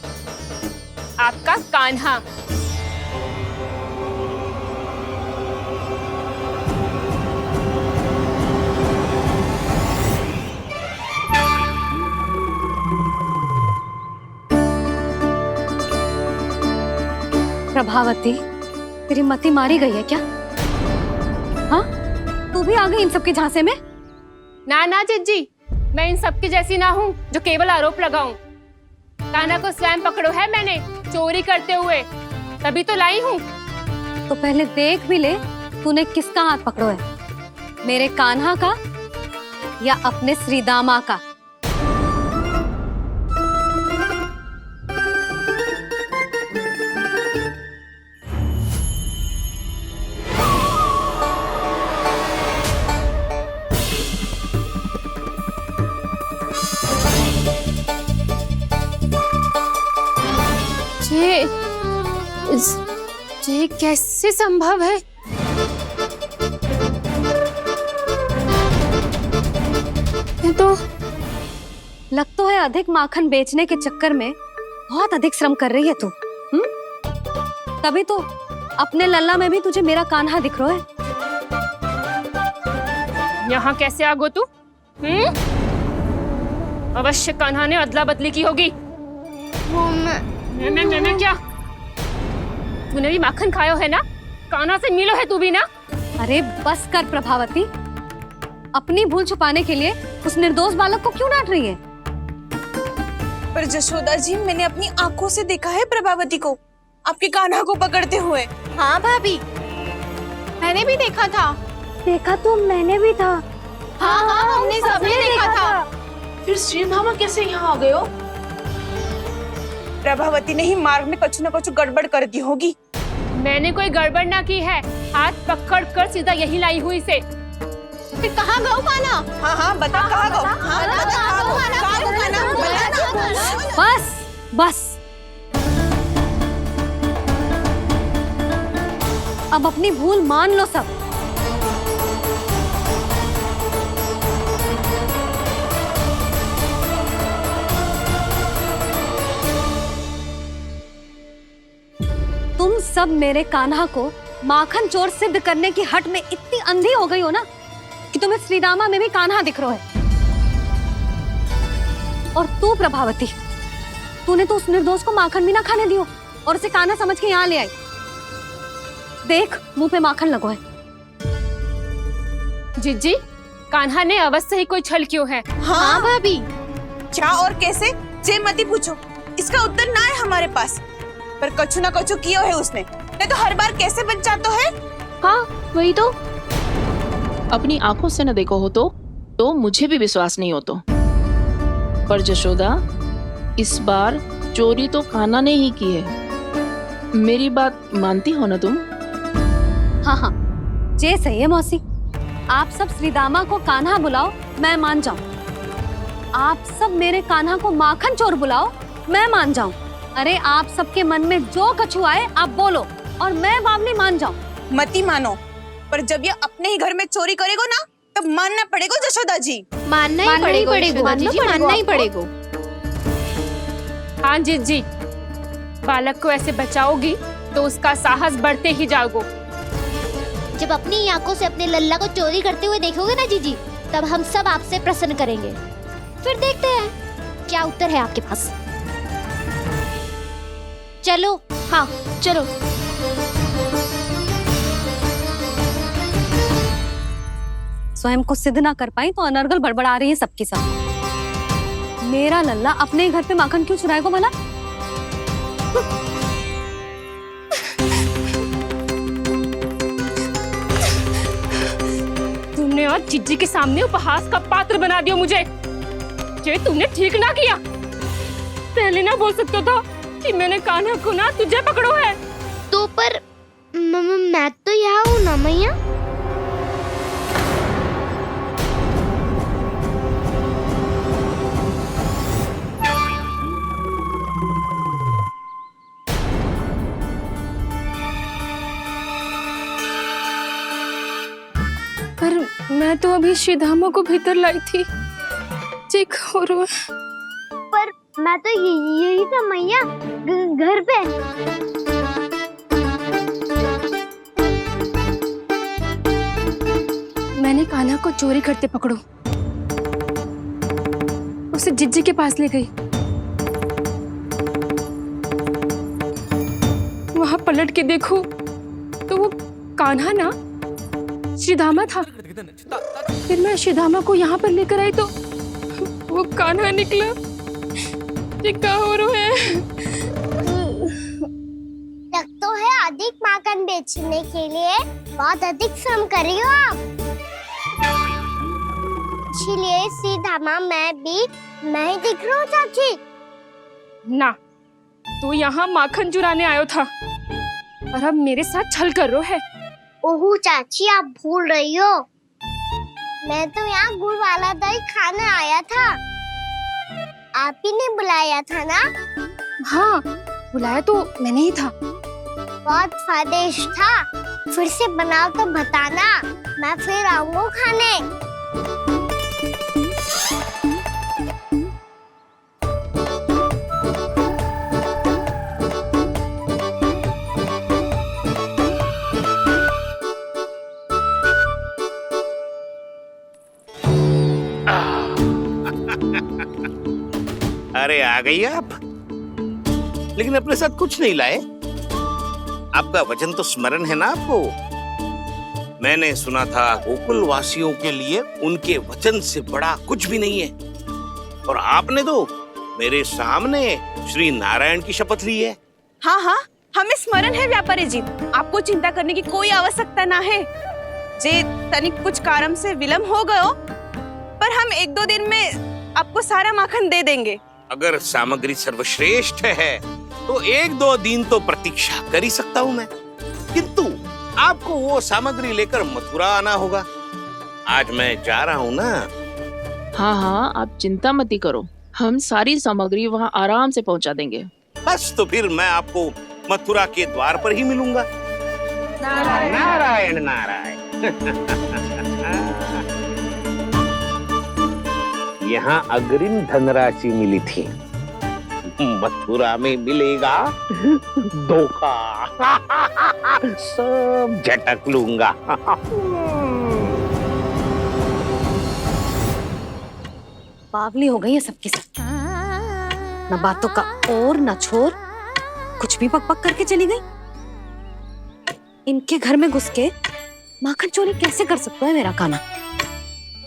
आपका कान्हा। प्रभावती, तेरी मति मारी गई है क्या? हाँ, तू भी आ गई इन सबके झांसे में? ना ना जिज्जी, मैं इन सबकी जैसी ना हूँ जो केवल आरोप लगाऊं। कान्हा को स्वयं पकड़ो है मैंने चोरी करते हुए, तभी तो लाई हूँ। तो पहले देख भी ले तूने किसका हाथ पकड़ो है, मेरे कान्हा का या अपने श्रीदामा का? ये कैसे संभव है? ये तो लग तो है अधिक माखन बेचने के चक्कर में बहुत अधिक श्रम कर रही है तू। तभी तो अपने लल्ला में भी तुझे मेरा कान्हा दिख रहा है। यहाँ कैसे आ गो तू? अवश्य कान्हा ने अदला बदली की होगी। मैं क्या? तूने भी माखन खायो है ना? कान्हा से मिलो है तू भी ना? अरे बस कर प्रभावती, अपनी भूल छुपाने के लिए उस निर्दोष बालक को क्यों डांट रही है? पर जशोदा जी, मैंने अपनी आंखों से देखा है प्रभावती को आपके कान्हा को पकड़ते हुए। हाँ भाभी, मैंने भी देखा था। देखा तो मैंने भी था। हाँ हाँ, हमने सबने देखा था। फिर श्रीधामा कैसे यहाँ आ गए हो? प्रभावती ने ही मार्ग में कुछ न कुछ गड़बड़ कर दी होगी। मैंने कोई गड़बड़ ना की है, हाथ पकड़ कर सीधा यही लाई हुई से। फिर कहाँ गौ कान्हा? हाँ हाँ, बता कहाँ गौ? हाँ बता कहाँ गौ? कहाँ गौ कान्हा? बता। बस बस, अब अपनी भूल मान लो सब। तुम सब मेरे कान्हा को माखन चोर सिद्ध करने की हट में इतनी अंधी हो गई हो ना कि तुम्हें श्रीरामा में भी कान्हा दिख रहा है। और तू प्रभावती, तूने तो उस निर्दोष को माखन भी ना खाने दियो और उसे कान्हा समझ के यहाँ ले आई। देख, मुंह पे माखन लगो है। जिज्जी, कान्हा ने अवश्य ही कोई छल क्यों है। हाँ भाभी, क्या और कैसे जे मती पूछो, इसका उत्तर ना है हमारे पास। पर कछु ना कछु किया है उसने, नहीं तो हर बार कैसे बच जाता है। हाँ वही तो, अपनी आंखों से न देखो हो तो मुझे भी विश्वास नहीं हो तो। पर जशोदा, इस बार चोरी तो कान्हा ने ही की है। मेरी बात मानती हो ना तुम? हाँ हाँ, जे सही है मौसी। आप सब श्रीदामा को कान्हा बुलाओ, मैं मान जाऊं। आप सब मेरे कान्हा को माखन चोर बुलाओ, मैं मान जाऊं। अरे आप सबके मन में जो कछु आए आप बोलो और मैं बावली मान जाऊं। मती मानो, पर जब ये अपने ही घर में चोरी करेगो ना तब मानना पड़ेगा जशोदा जी। मानना ही पड़ेगा, मानना ही पड़ेगा। हाँ जिज्जी, बालक को ऐसे बचाओगी तो उसका साहस बढ़ते ही जाओगे। जब अपनी आंखों से अपने लल्ला को चोरी करते हुए देखोगे ना जीजी, तब हम सब आपसे प्रसन्न करेंगे। फिर देखते हैं क्या उत्तर है आपके पास। चलो। हाँ चलो। स्वयं को सिद्ध ना कर पाई तो अनर्गल बड़बड़ा रही है सबकी सब। मेरा लल्ला अपने घर पे माखन क्यों चुराएगा भला? तुमने आज जिज्जी के सामने उपहास का पात्र बना दिया मुझे। ये तुमने ठीक ना किया। पहले ना बोल सकता था कि मैंने कान्हा को ना तुझे पकड़ो है। तो पर मैं तो यहाँ हूँ ना मैया। पर मैं तो अभी श्रीधामा को भीतर लाई थी। चेक हो रहा है। पर मैं तो यही था मैया, घर पे। मैंने कान्हा को चोरी करते पकड़ो, उसे जिज्जी के पास ले गई। वहां पलट के देखो तो वो कान्हा ना श्रीधामा था। फिर मैं श्रीधामा को यहाँ पर लेकर आई तो वो कान्हा निकला। ये क्या हो रहा है? लगता है अधिक माखन बेचने के लिए बहुत अधिक श्रम कर रही हो आप। इसीलिए सीधामा मैं ही दिख रहा हूँ चाची। ना, तू यहाँ माखन चुराने आयो था और अब मेरे साथ छल कर रो है। ओह चाची, आप भूल रही हो, मैं तो यहाँ गुड़ वाला दही खाने आया था। आप ही ने बुलाया था ना? हाँ, बुलाया तो मैंने ही था। बहुत स्वादिष्ट था। फिर से बनाओ तो बताना, मैं फिर आऊंगा खाने। अरे आ गई आप, लेकिन अपने साथ कुछ नहीं लाए। आपका वचन तो स्मरण है ना आपको? मैंने सुना था गोकुल वासियों के लिए उनके वचन से बड़ा कुछ भी नहीं है। और आपने तो मेरे सामने श्री नारायण की शपथ ली है। हाँ हाँ, हमें स्मरण है व्यापारी जी। आपको चिंता करने की कोई आवश्यकता ना है। जे तनिक कुछ कारण से विलंब हो गयो, पर हम 1-2 दिन में आपको सारा माखन दे देंगे। अगर सामग्री सर्वश्रेष्ठ है तो 1-2 दिन तो प्रतीक्षा कर ही सकता हूँ मैं, किंतु आपको वो सामग्री लेकर मथुरा आना होगा। आज मैं जा रहा हूँ ना। हाँ हाँ, आप चिंता मत करो, हम सारी सामग्री वहाँ आराम से पहुँचा देंगे। बस तो फिर मैं आपको मथुरा के द्वार पर ही मिलूंगा। नारायण नारायण। यहाँ अग्रिम धनराशि मिली थी, मथुरा में मिलेगा धोखा। सब झटक लूंगा। बावली हो गई है सबकी सब। न बातों का और न छोर, कुछ भी पक पक करके चली गई। इनके घर में घुस के माखन चोरी कैसे कर सकता है मेरा काना?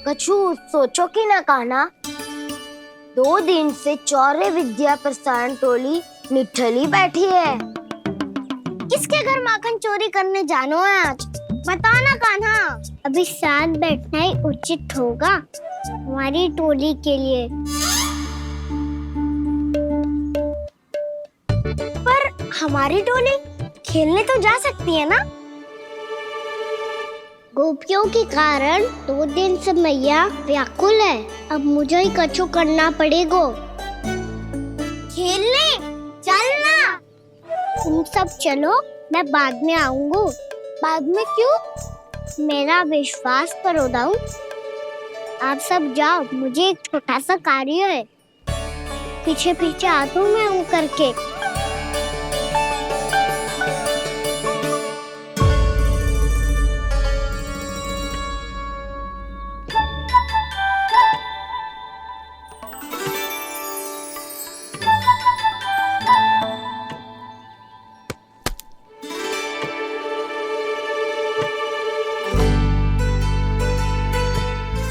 कछु सोचो कि ना कान्हा, 2 दिन से चौर्य विद्या प्रसारण टोली निठली बैठी है। किसके घर माखन चोरी करने जानो है आज? बताना कान्हा। अभी साथ बैठना ही उचित होगा हमारी टोली के लिए। पर हमारी टोली खेलने तो जा सकती है ना? गोपियों के कारण 2 दिन से मैया व्याकुल है। अब मुझे ही कछु करना पड़ेगा। खेलने चलना। तुम सब चलो, मैं बाद में आऊंगा। बाद में क्यों? मेरा विश्वास करो दाऊ। आप सब जाओ, मुझे एक छोटा सा कार्य है। पीछे पीछे आता हूँ मैं हूँ करके।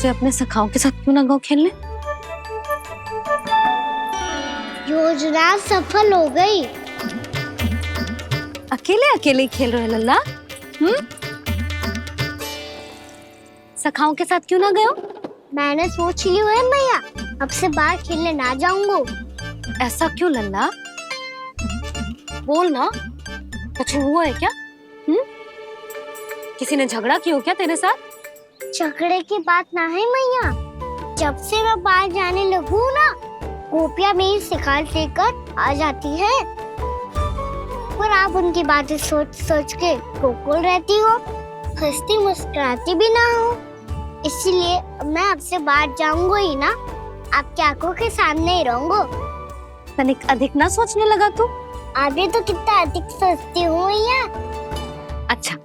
अपने सखाओं के साथ क्यों ना गो खेलने? योजना सफल हो गई। अकेले अकेले ही खेल रहे लल्ला? सखाओं के साथ क्यों ना गए हो? मैंने सोच लिया है मैया, अब से बाहर खेलने ना जाऊंगा। ऐसा क्यों लल्ला? बोल ना, कुछ हुआ है क्या? किसी ने झगड़ा किया हो क्या तेरे साथ? झगड़े की बात ना है मैया। जब से मैं बाहर जाने लगू ना, गोपियां मेरी शिकायत लेकर आ जाती है। पर आप उनकी बातें सोच सोच के गोकुल रहती हो, हंसती मुस्कुराती भी ना हो। इसलिए मैं आपसे बाहर जाऊंगा ही ना, आपकी आंखों के सामने ही रहूंगा। तनिक अधिक ना सोचने लगा तू? अभी तो कितना अधिक सोचती हूँ मैया। अच्छा,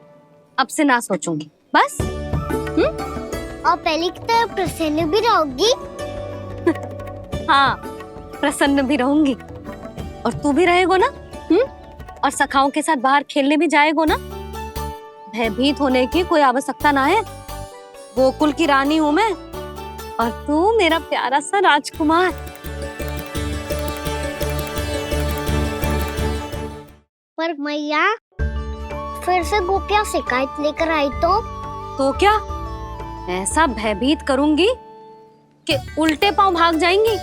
अब से ना सोचूंगी बस। और पहले की तरह प्रसन्न भी रहोगी? हाँ, प्रसन्न भी रहूंगी। और तू भी रहेगा ना? और सखाओं के साथ बाहर खेलने भी जाएगा ना? भयभीत होने की कोई आवश्यकता ना है। गोकुल की रानी हूँ मैं, और तू मेरा प्यारा सा राजकुमार। पर मैया, फिर से गोपियां शिकायत लेकर आई तो क्या? ऐसा भयभीत करूंगी कि उल्टे पांव भाग जाएंगी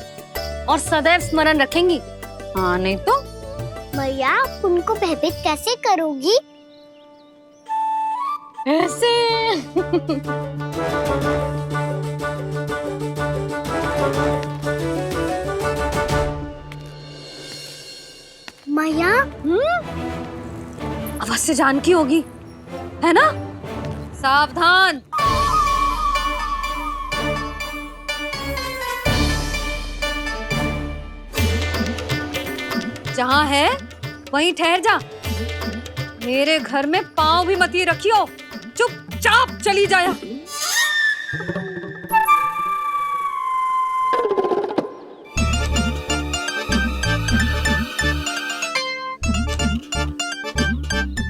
और सदैव स्मरण रखेंगी। हाँ नहीं तो? मैया, उनको भयभीत कैसे करोगी? ऐसे। मैया, अवश्य जानकी होगी, है ना? सावधान। जहाँ है वहीं ठहर जा। मेरे घर में पाँव भी मत ही रखियो, चुपचाप चली जाया।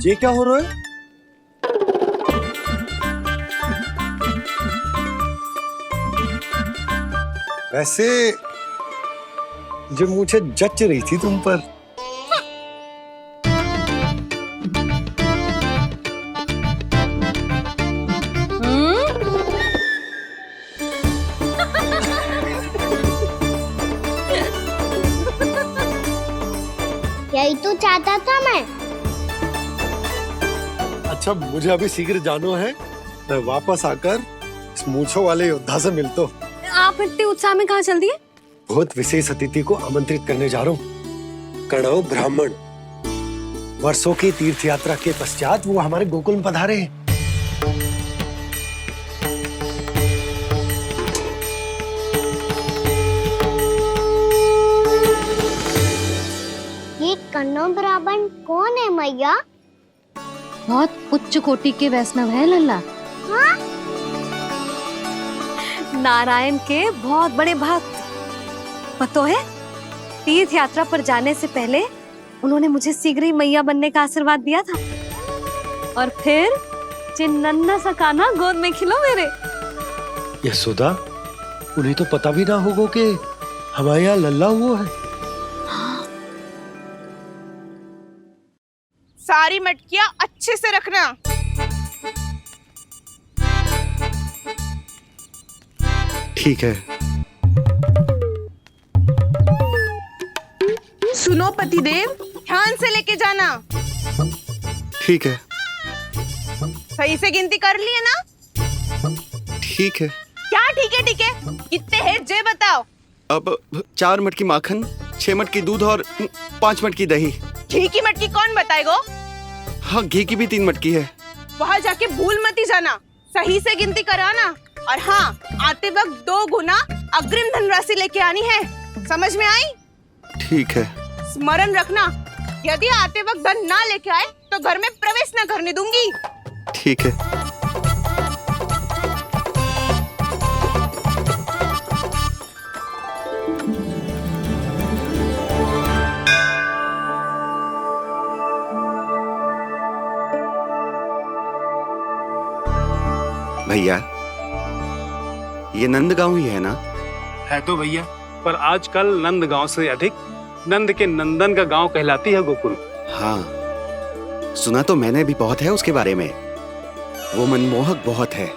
ये क्या हो रहा है? वैसे जो मुझे जच रही थी तुम पर। यही तो चाहता था मैं। अच्छा, मुझे अभी शीघ्र जाना है। मैं वापस आकर इस मूंछों वाले योद्धा से मिलता हूँ। आप इतने उत्साह में कहाँ चल दिए? बहुत विशेष अतिथि को आमंत्रित करने जा रहा हूँ। कणव ब्राह्मण। वर्षों की तीर्थ यात्रा के पश्चात वो हमारे गोकुल में पधारे हैं। कन्नौ ब्राह्मण कौन है मैया? बहुत उच्च कोटि के वैष्णव है लल्ला। हाँ? नारायण के बहुत बड़े भक्त। पता है, तीर्थ यात्रा पर जाने से पहले उन्होंने मुझे शीघ्र ही मैया बनने का आशीर्वाद दिया था। और फिर चिन्नन्ना सा कान्हा गोद में खिलो मेरे। यशोदा, उन्हें तो पता भी ना होगा कि हमारे यहाँ लल्ला हुआ है। सारी मटकियां अच्छे से रखना। ठीक है। सुनो पतिदेव, ध्यान से लेके जाना। ठीक है। सही से गिनती कर लिए ना? ठीक है। क्या ठीक है? ठीक है, कितने हैं जे बताओ। अब 4 मटकी माखन, 6 मटकी दूध और 5 मटकी दही। घी की मटकी कौन बताएगा? हाँ, घी की भी 3 मटकी है। वहाँ जाके भूल मत ही जाना, सही से गिनती कराना। और हाँ, आते वक्त 2 गुना अग्रिम धनराशि लेके आनी है। समझ में आई? ठीक है। स्मरण रखना, यदि आते वक्त धन ना लेके आए तो घर में प्रवेश ना करने दूंगी। ठीक है। भैया, ये नंदगांव ही है ना? है तो भैया, पर आजकल नंदगांव से अधिक नंद के नंदन का गांव कहलाती है गोकुल। हाँ, सुना तो मैंने भी बहुत है उसके बारे में। वो मनमोहक बहुत है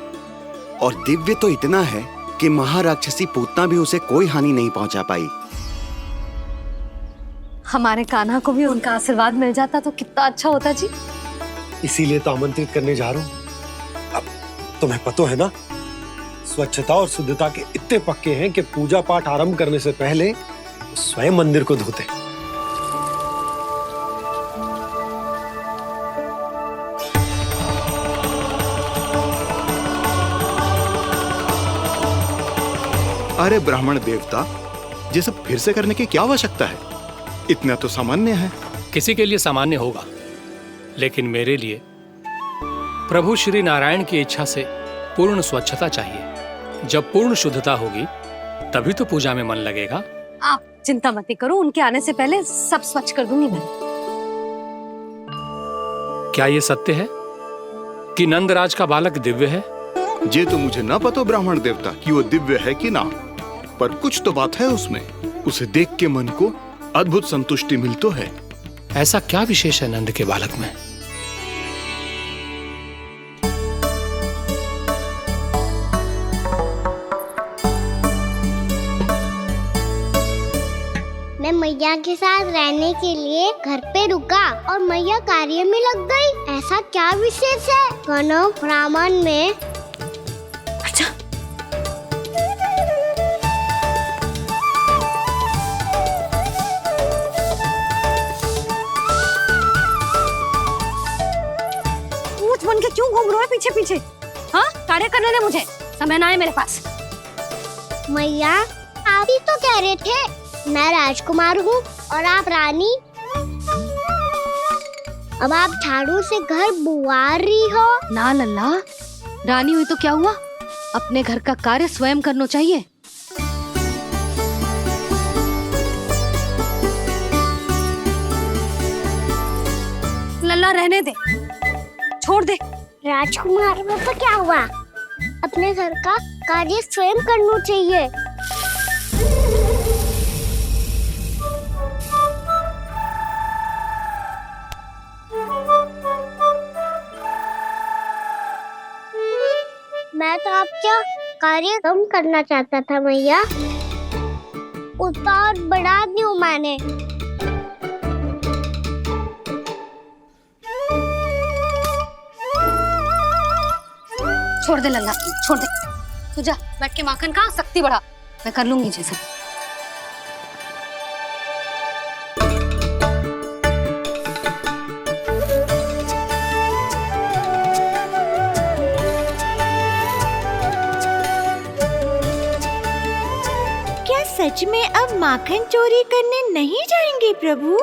और दिव्य तो इतना है कि महाराक्षसी पूतना भी उसे कोई हानि नहीं पहुंचा पाई। हमारे कान्हा को भी उनका आशीर्वाद मिल जाता तो कितना अच्छा होता जी। इसीलिए तो आमंत्रित करने जा रहा हूँ। अब तुम्हें पता है ना, स्वच्छता और शुद्धता के इतने पक्के हैं कि पूजा पाठ आरंभ करने से पहले स्वयं मंदिर को धोते। अरे ब्राह्मण देवता, ये सब फिर से करने की क्या आवश्यकता है? इतना तो सामान्य है। किसी के लिए सामान्य होगा, लेकिन मेरे लिए प्रभु श्री नारायण की इच्छा से पूर्ण स्वच्छता चाहिए। जब पूर्ण शुद्धता होगी तभी तो पूजा में मन लगेगा। आप चिंता मत करो, उनके आने से पहले सब स्वच्छ कर दूंगी मैं। क्या ये सत्य है कि नंदराज का बालक दिव्य है? ये तो मुझे ना पता ब्राह्मण देवता कि वो दिव्य है कि ना, पर कुछ तो बात है उसमें। उसे देख के मन को अद्भुत संतुष्टि मिल तो है। ऐसा क्या विशेष है नंद के बालक में? मैं मैया के साथ रहने के लिए घर पे रुका और मैया कार्य में लग गई। ऐसा क्या विशेष है कन्नौ ब्राह्मण में? अच्छा, ऊंट बन के क्यों घूम रहा है पीछे पीछे? हाँ, कार्य करने दे मुझे, समय ना है मेरे पास। मैया, आप ही तो कह रहे थे मैं राजकुमार हूँ और आप रानी। अब आप झाड़ू से घर बुआ रही हो। ना लल्ला, रानी हुई तो क्या हुआ, अपने घर का कार्य स्वयं करना चाहिए। लल्ला रहने दे, छोड़ दे। राजकुमार में तो क्या हुआ, अपने घर का कार्य स्वयं करना चाहिए। मैं तो आपका कार्य कम करना चाहता था मैया, उतना और बढ़ा दूं मैंने। छोड़ दे लल्ला, छोड़ दे। तू जा बैठ के माखन खा, शक्ति बढ़ा, मैं कर लूंगी जैसे। क्या सच में अब माखन चोरी करने नहीं जाएंगे प्रभु?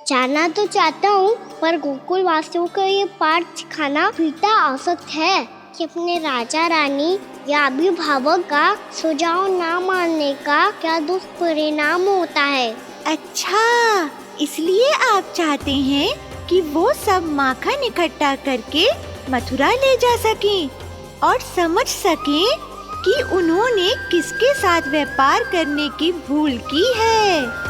जाना तो चाहता हूँ, पर गोकुल वासियों को ये पाठ सिखाना पीता आवश्यक है कि अपने राजा रानी या अभिभावक का सुझाव ना मानने का क्या दुष्परिणाम होता है। अच्छा, इसलिए आप चाहते हैं कि वो सब माखन इकट्ठा करके मथुरा ले जा सकें और समझ सकें कि उन्होंने किसके साथ व्यापार करने की भूल की है।